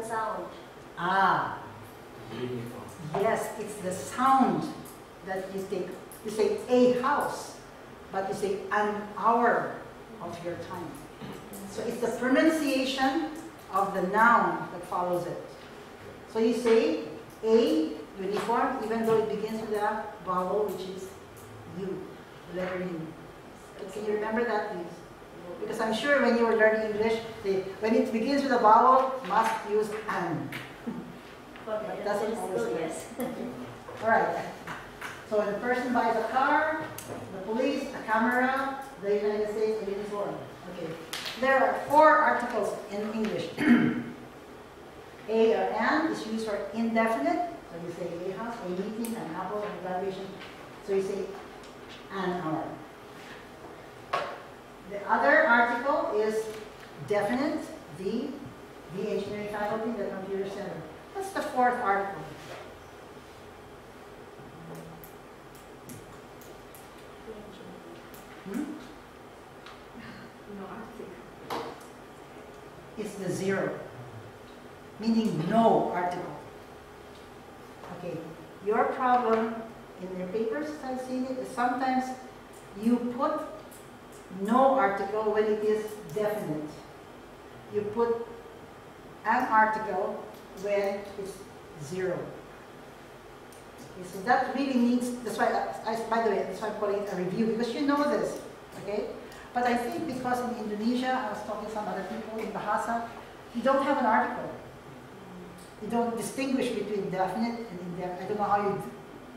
sound. Ah. Yes, it's the sound that you take. You say a house, but you say an hour of your time. So it's the pronunciation of the noun that follows it. So you say a uniform, even though it begins with a vowel, which is U, the letter U. Can you remember that, please? Because I'm sure when you were learning English, when it begins with a vowel, must use an. But it doesn't always work. Yes. All right. So when a person buys a car, the police, a camera, the United States, a uniform. Okay. There are 4 articles in English. A or an is used for indefinite. So you say a house, a meeting, an apple, an evaluation. So you say an hour. The other article is definite, the engineering faculty, the computer center. That's the 4th article. No article. It's the 0, meaning no article. Okay, your problem in your papers, as I've seen it, is sometimes you put no article when it is definite. You put an article when it's 0. Okay, so that really needs, that's why, by the way, that's why I'm calling it a review, because you know this, okay? But I think because in Indonesia, I was talking to some other people in Bahasa, you don't have an article. You don't distinguish between definite and indefinite. I don't know how you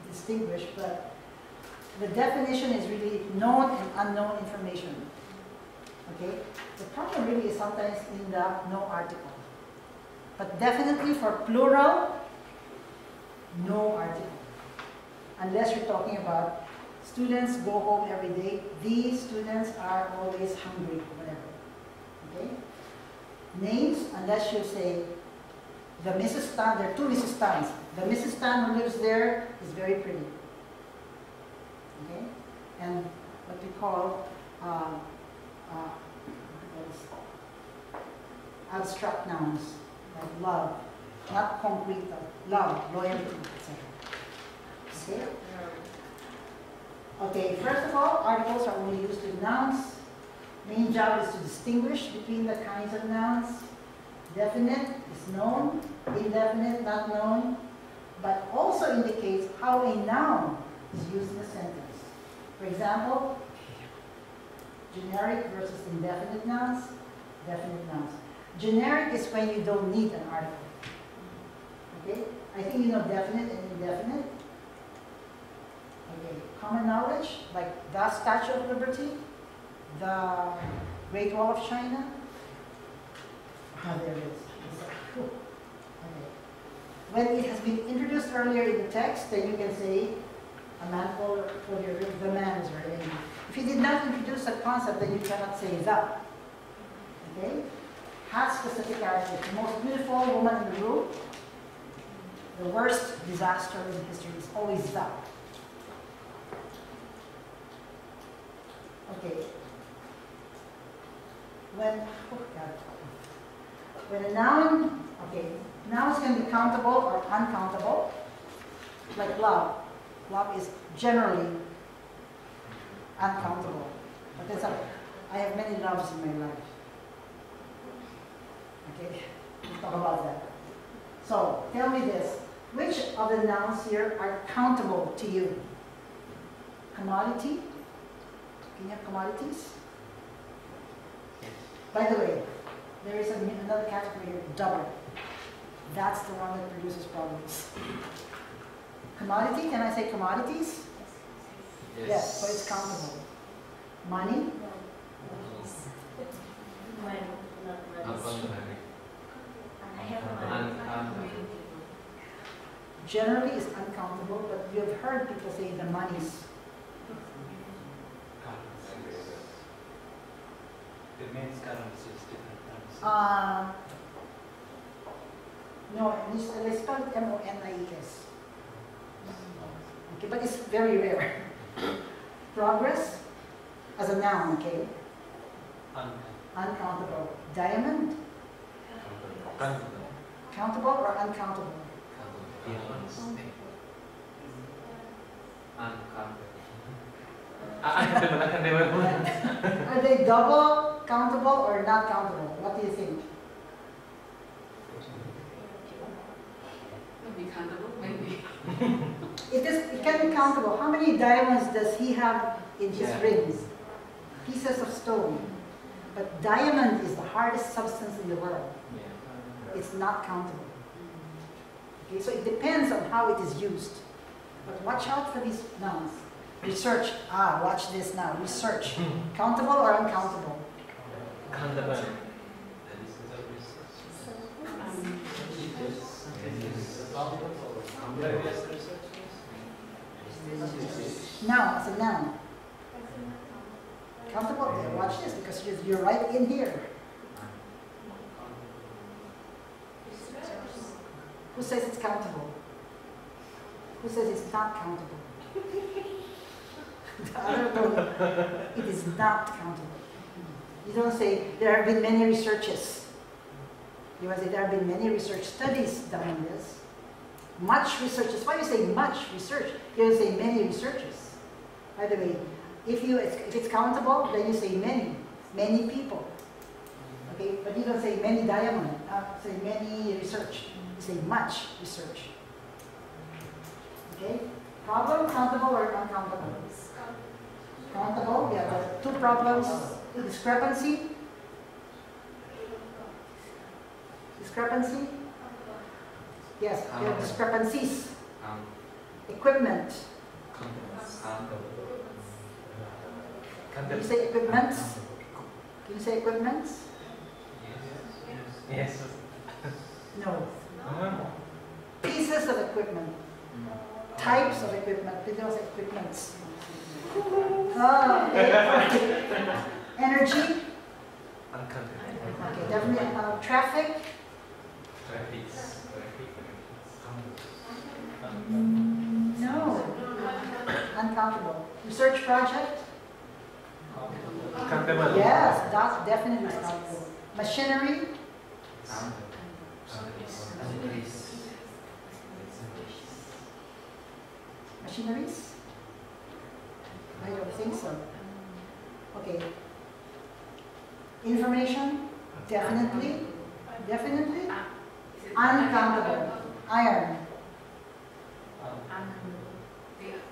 distinguish, but the definition is really known and unknown information. Okay? The problem really is sometimes in the no article. But definitely for plural, no article. Unless you're talking about students go home every day, these students are always hungry, whatever. Okay? Names, unless you say the Mrs. Tan, there are 2 Mrs. Tans. The Mrs. Tan who lives there is very pretty. Okay? And what we call abstract nouns, like love, not concrete, love, loyalty, etc. Okay? Okay, first of all, articles are only used in nouns. Main job is to distinguish between the kinds of nouns. Definite is known, indefinite, not known, but also indicates how a noun is used in a sentence. For example, generic versus indefinite nouns, definite nouns. Generic is when you don't need an article. Okay? I think you know definite and indefinite. Okay, common knowledge, like the Statue of Liberty, the Great Wall of China. Ah, there it is. Okay. When it has been introduced earlier in the text, then you can say, a man called the man is very angry. If you did not introduce a concept, then you cannot say the. Okay? Has specific characteristics. The most beautiful woman in the room, the worst disaster in history is always the. Okay. when, oh God. When a noun, okay, nouns can be countable or uncountable, like love. Love is generally uncountable. But that's I have many loves in my life. Okay, we'll talk about that. So, tell me this. Which of the nouns here are countable to you? Commodity? Can you have commodities? By the way, there is another category here, double. That's the one that produces problems. Commodity, can I say commodities? Yes, so it's countable. Money? I have money. Generally is uncountable, but you have heard people say the monies. It means currencies, different currencies. No, they spell it M-O-N-I-E-S. Okay, but it's very rare. Progress, as a noun, okay? Uncountable. Diamond, countable or uncountable? Are they double, countable, or not countable? What do you think? Maybe countable, maybe. It can be countable. How many diamonds does he have in his rings? Pieces of stone. But diamond is the hardest substance in the world. It's not countable. Okay, so it depends on how it is used. But watch out for these nouns. Research. Watch this now. Research. Countable or uncountable? Countable. Noun, as a noun. Countable? Yeah, watch this because you're right in here. Who says it's countable? Who says it's not countable? I don't know. It is not countable. You don't say there have been many researches. You want to say there have been many research studies done on this. Much research. That's why you say much research. You don't say many researches. By the way, if it's countable, then you say many people. Okay, but you don't say many diamond. Say many research. You say much research. Okay, problem countable or uncountable? Countable. We have two problems. Discrepancy. Discrepancy. Yes, there are discrepancies. Equipment. Can you say equipments? Can you say equipments? Yes. No. Pieces of equipment. Types of equipment. They don't say equipments. Energy. Okay, definitely. Traffic. No. Uncountable. Research project. Countable. Yes, that's definitely countable. Machinery. Machineries? I don't think so. Okay. Information? Definitely. Definitely. Uncountable. Iron.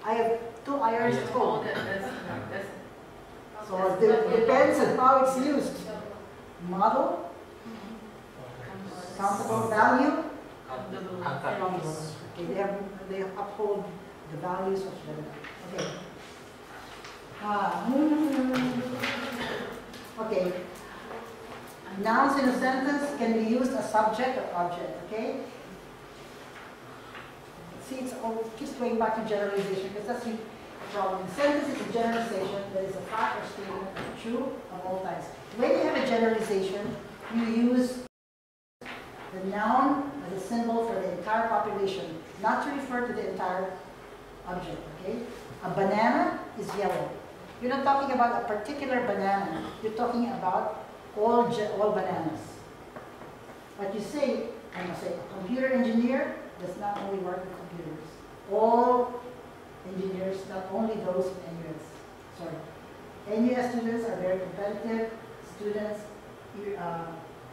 I have 2 irons at home. So it depends on how it's used. Model? Countable. Value? Countable. Okay, they uphold the values of the. Okay. Okay. Nouns in a sentence can be used as subject or object. Okay. See, it keeps going back to generalization because that's the problem. Sentence is a generalization that is a fact or statement of true of all times. When you have a generalization, you use the noun as a symbol for the entire population, not to refer to the entire object. Okay. A banana is yellow. You're not talking about a particular banana. You're talking about all bananas. But you say, I must say, a computer engineer does not only work with computers. All engineers, not only those in NUS. Sorry. NUS students are very competitive. Students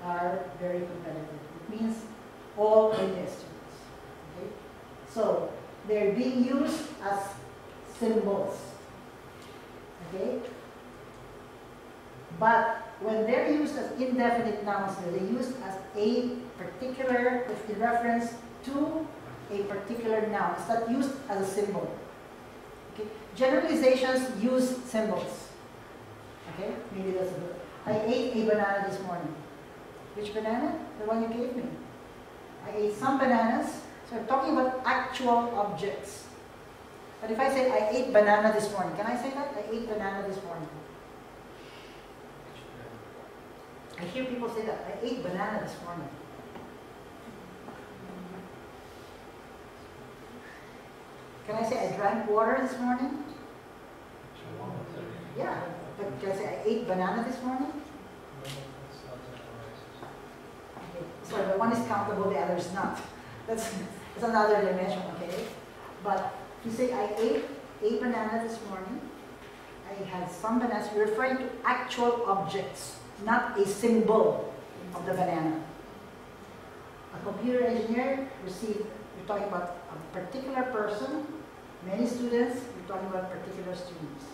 are very competitive. It means all NUS students. Okay? So they're being used as symbols. Okay? But when they're used as indefinite nouns, they're used as a particular, in reference to a particular noun. It's not used as a symbol. Okay? Generalizations use symbols. Okay? Maybe that's a good. I ate a banana this morning. Which banana? The one you gave me. I ate some bananas. So I'm talking about actual objects. But if I say I ate banana this morning, can I say that? I ate banana this morning. I hear people say that. I ate banana this morning. Can I say I drank water this morning? Yeah. But can I say I ate banana this morning? Okay. So the one is countable, the other is not. That's another dimension, okay? But if you say I ate a banana this morning, I had some bananas, you're referring to actual objects, not a symbol of the banana. A computer engineer received, you're talking about a particular person, many students, you're talking about particular students.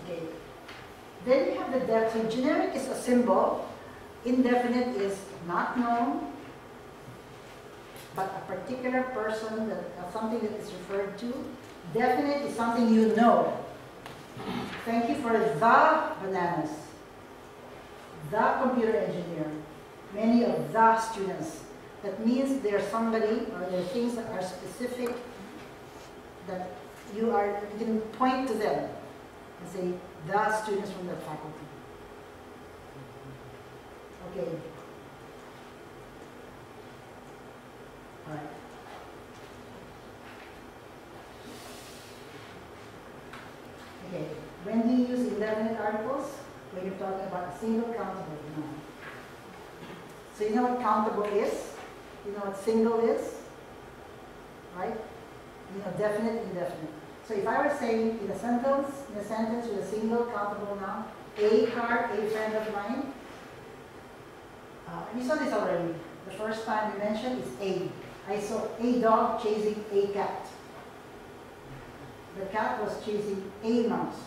Okay. Then you have the depth. So generic is a symbol, indefinite is not known, but a particular person, something that is referred to. Definite is something you know. Thank you for the bananas. The computer engineer. Many of the students. That means there's somebody or there are things that are specific that you can point to them and say the students from the faculty. Okay. All right. Okay. When do you use indefinite articles? When you're talking about a single countable noun. So you know what countable is? You know what single is? Right? You know definite, indefinite. So if I were saying in a sentence with a single countable noun, a car, a friend of mine, we saw this already. The first time we mentioned is a. I saw a dog chasing a cat. The cat was chasing a mouse.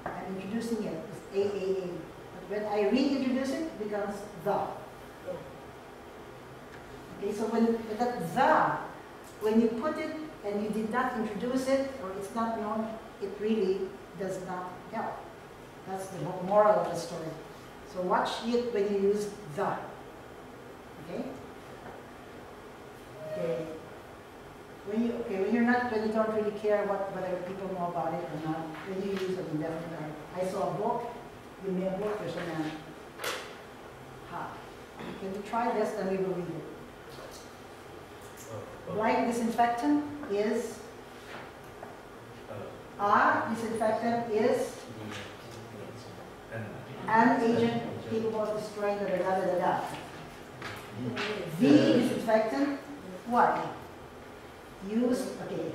I'm introducing it as a. But when I reintroduce it, it becomes the. Okay, so when you put it and you did not introduce it, or it's not known, it really does not help. That's the moral of the story. So watch it when you use the. Okay? Okay. When you don't really care whether people know about it or not, when you use an indefinite article. I saw a book, you may have book, there's a man. Ha. Can we try this, then we will read it. Blank disinfectant is disinfectant is an agent capable of destroying the da. The disinfectant, what? Used, okay.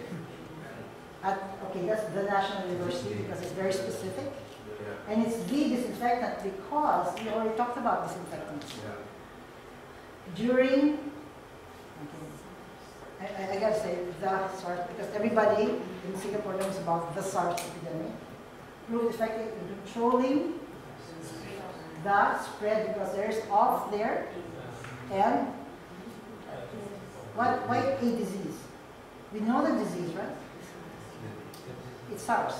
Okay, that's the National University because it's very specific. And it's the disinfectant because we already talked about disinfectants. During, I gotta say the SARS because everybody in Singapore knows about the SARS epidemic. Proved effective in controlling the spread because there's off there and why a disease? We know the disease, right? It's SARS.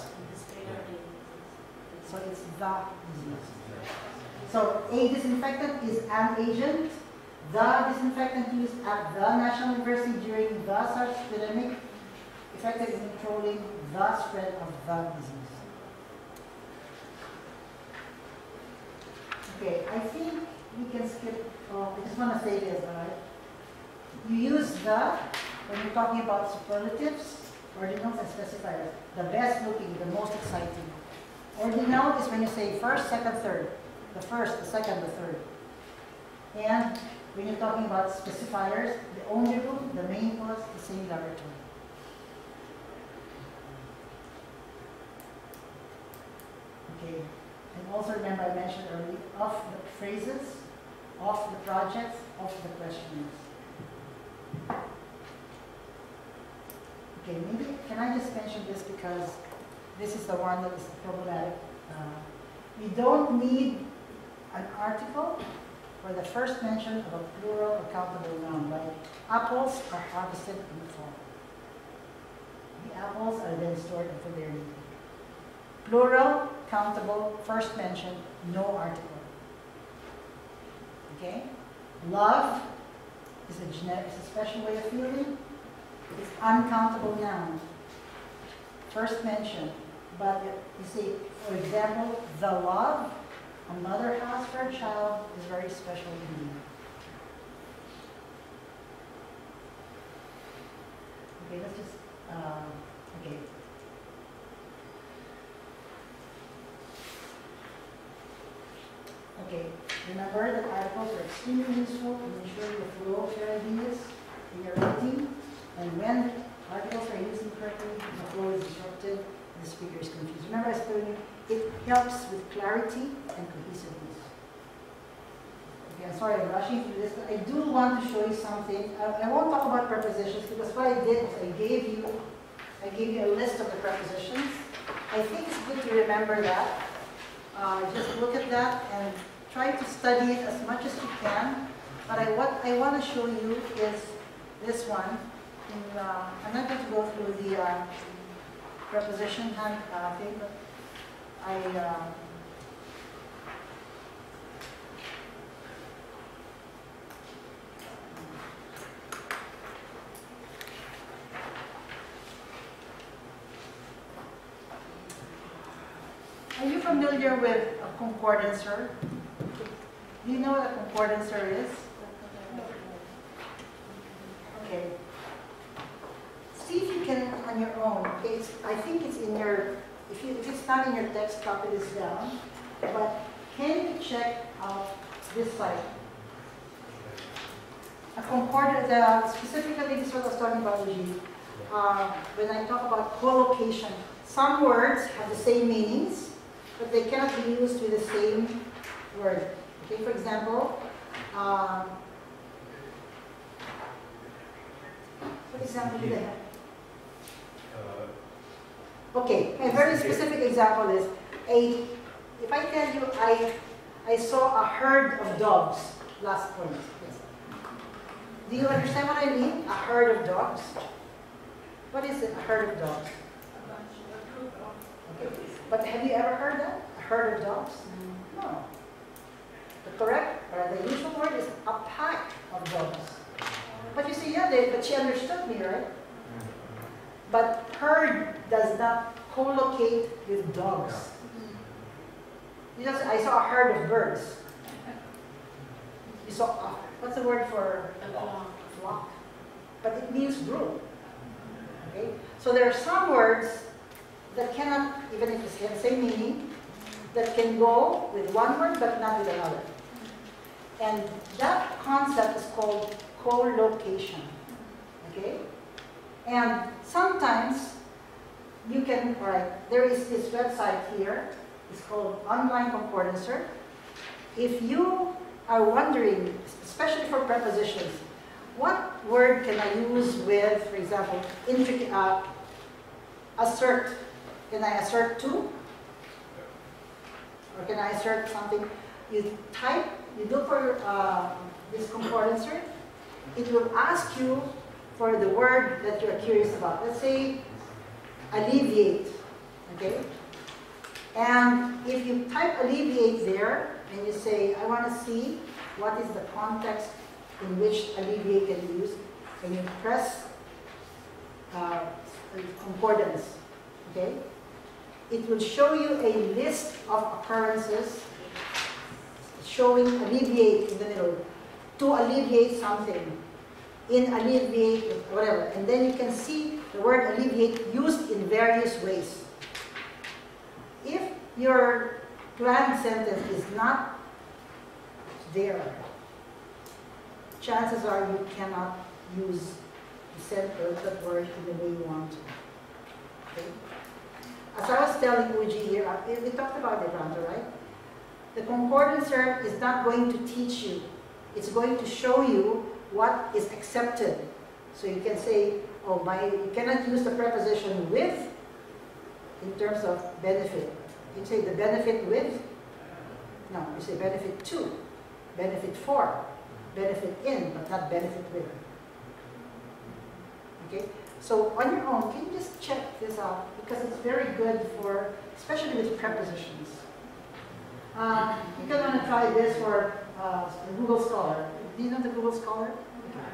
So it's the disease. So a disinfectant is an agent. The disinfectant used at the National University during the SARS epidemic, effective in controlling the spread of the disease. Okay, I think we can skip. I just want to say this, alright? You use the when you're talking about superlatives, ordinals, and specifiers. The best looking, the most exciting. Ordinal is when you say first, second, third. The first, the second, the third. And when you're talking about specifiers, the only rule, the main clause, the singular term. Okay. And also remember I mentioned earlier, of the phrases, of the projects, of the questions. Okay, maybe, can I just mention this because this is the one that is problematic. We don't need an article for the first mention of a plural or countable noun, like apples are harvested in the fall. The apples are then stored until they're eaten. Plural, countable, first mention, no article. Okay? Love is a special way of feeling. It's uncountable noun. First mention. But you see, for example, the love a mother has for a child is very special indeed. Okay, let's just, okay. Okay, remember that articles are extremely useful in ensuring the flow of your ideas in your writing, and when articles are used incorrectly, the flow is disrupted, and the speaker is confused. Remember I was telling you, it helps with clarity and cohesiveness. Okay, I'm sorry I'm rushing through this, but I do want to show you something. I won't talk about prepositions because what I did was I gave you a list of the prepositions. I think it's good to remember that. Just look at that and try to study it as much as you can. But what I want to show you is this one. I'm not going to go through the preposition thing, but are you familiar with a concordancer? Do you know what a concordancer is? Okay. See if you can on your own. Okay, I think it's in your, if it's not in your text, copy this down. But can you check out this side? A concordance, specifically this is what I was talking about with you. When I talk about collocation, some words have the same meanings, but they cannot be used with the same word. Okay, for example, what example do they have? Okay, a very specific example is, if I tell you I saw a herd of dogs last point. Yes. Do you understand what I mean? A herd of dogs? What is it, a herd of dogs? Okay. But have you ever heard that? A herd of dogs? No. The correct, or the usual word is a pack of dogs. But you see, yeah, but she understood me, right? But herd does not collocate with dogs. You know, I saw a herd of birds. You saw, what's the word for flock? But it means group. Okay? So there are some words that cannot, even if it's the same meaning, that can go with one word but not with another. And that concept is called collocation. Okay? And sometimes you can, all right, there is this website here. It's called Online Concordancer. If you are wondering, especially for prepositions, what word can I use with, for example, assert? Can I assert to? Or can I assert something? You type, you look for this concordancer. It will ask you for the word that you're curious about. Let's say alleviate, okay? And if you type alleviate there, and you say, I want to see what is the context in which alleviate can be used, and you press concordance, okay? It will show you a list of occurrences showing alleviate in the middle, to alleviate something, in alleviate, whatever. And then you can see the word alleviate used in various ways. If your planned sentence is not there, chances are you cannot use that word in the way you want to. Okay? As I was telling Uji here, we talked about it, Rhonda, right? The concordance here is not going to teach you. It's going to show you what is accepted. So you can say, oh, you cannot use the preposition with in terms of benefit. You say the benefit with, no, you say benefit to, benefit for, benefit in, but not benefit with. Okay? So on your own, can you just check this out? Because it's very good for, especially with prepositions. You're going to try this for Google Scholar. Do you know the Google Scholar? Okay.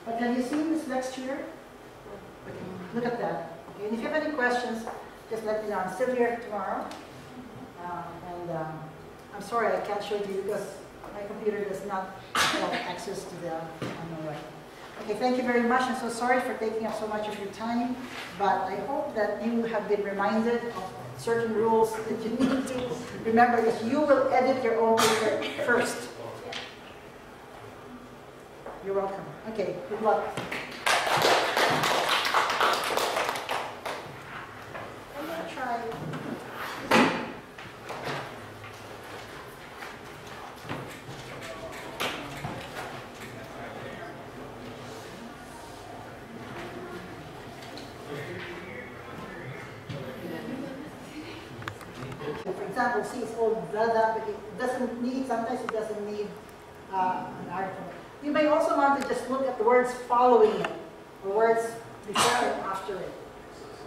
But have you seen this next year? Okay. Look at that. Okay. And if you have any questions, just let me know. I'm still here tomorrow. I'm sorry I can't show you because my computer does not have access to the right. Okay, thank you very much. I'm so sorry for taking up so much of your time, but I hope that you have been reminded of certain rules that you need to remember, because you will edit your own paper first. You're welcome. Okay, good luck. I'm going to try. For example, see, it's all blah, but it doesn't need, sometimes it doesn't need an article. You may also want to just look at the words following it, or words before and after it.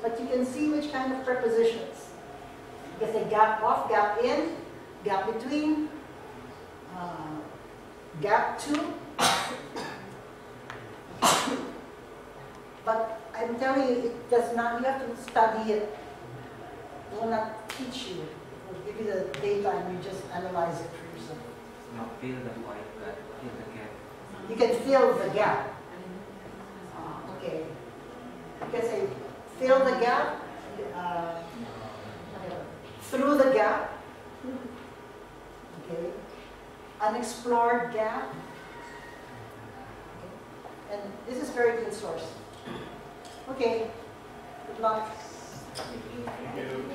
But you can see which kind of prepositions. Because they gap off, gap in, gap between, gap to. But I'm telling you, it does not, you have to study it. It will not teach you. It will give you the data and you just analyze it for yourself. No, fill the void, but fill the gap. You can fill the gap. Okay. You can say fill the gap, through the gap. Okay. Unexplored gap. Okay. And this is very good source. Okay. Good luck. Thank you.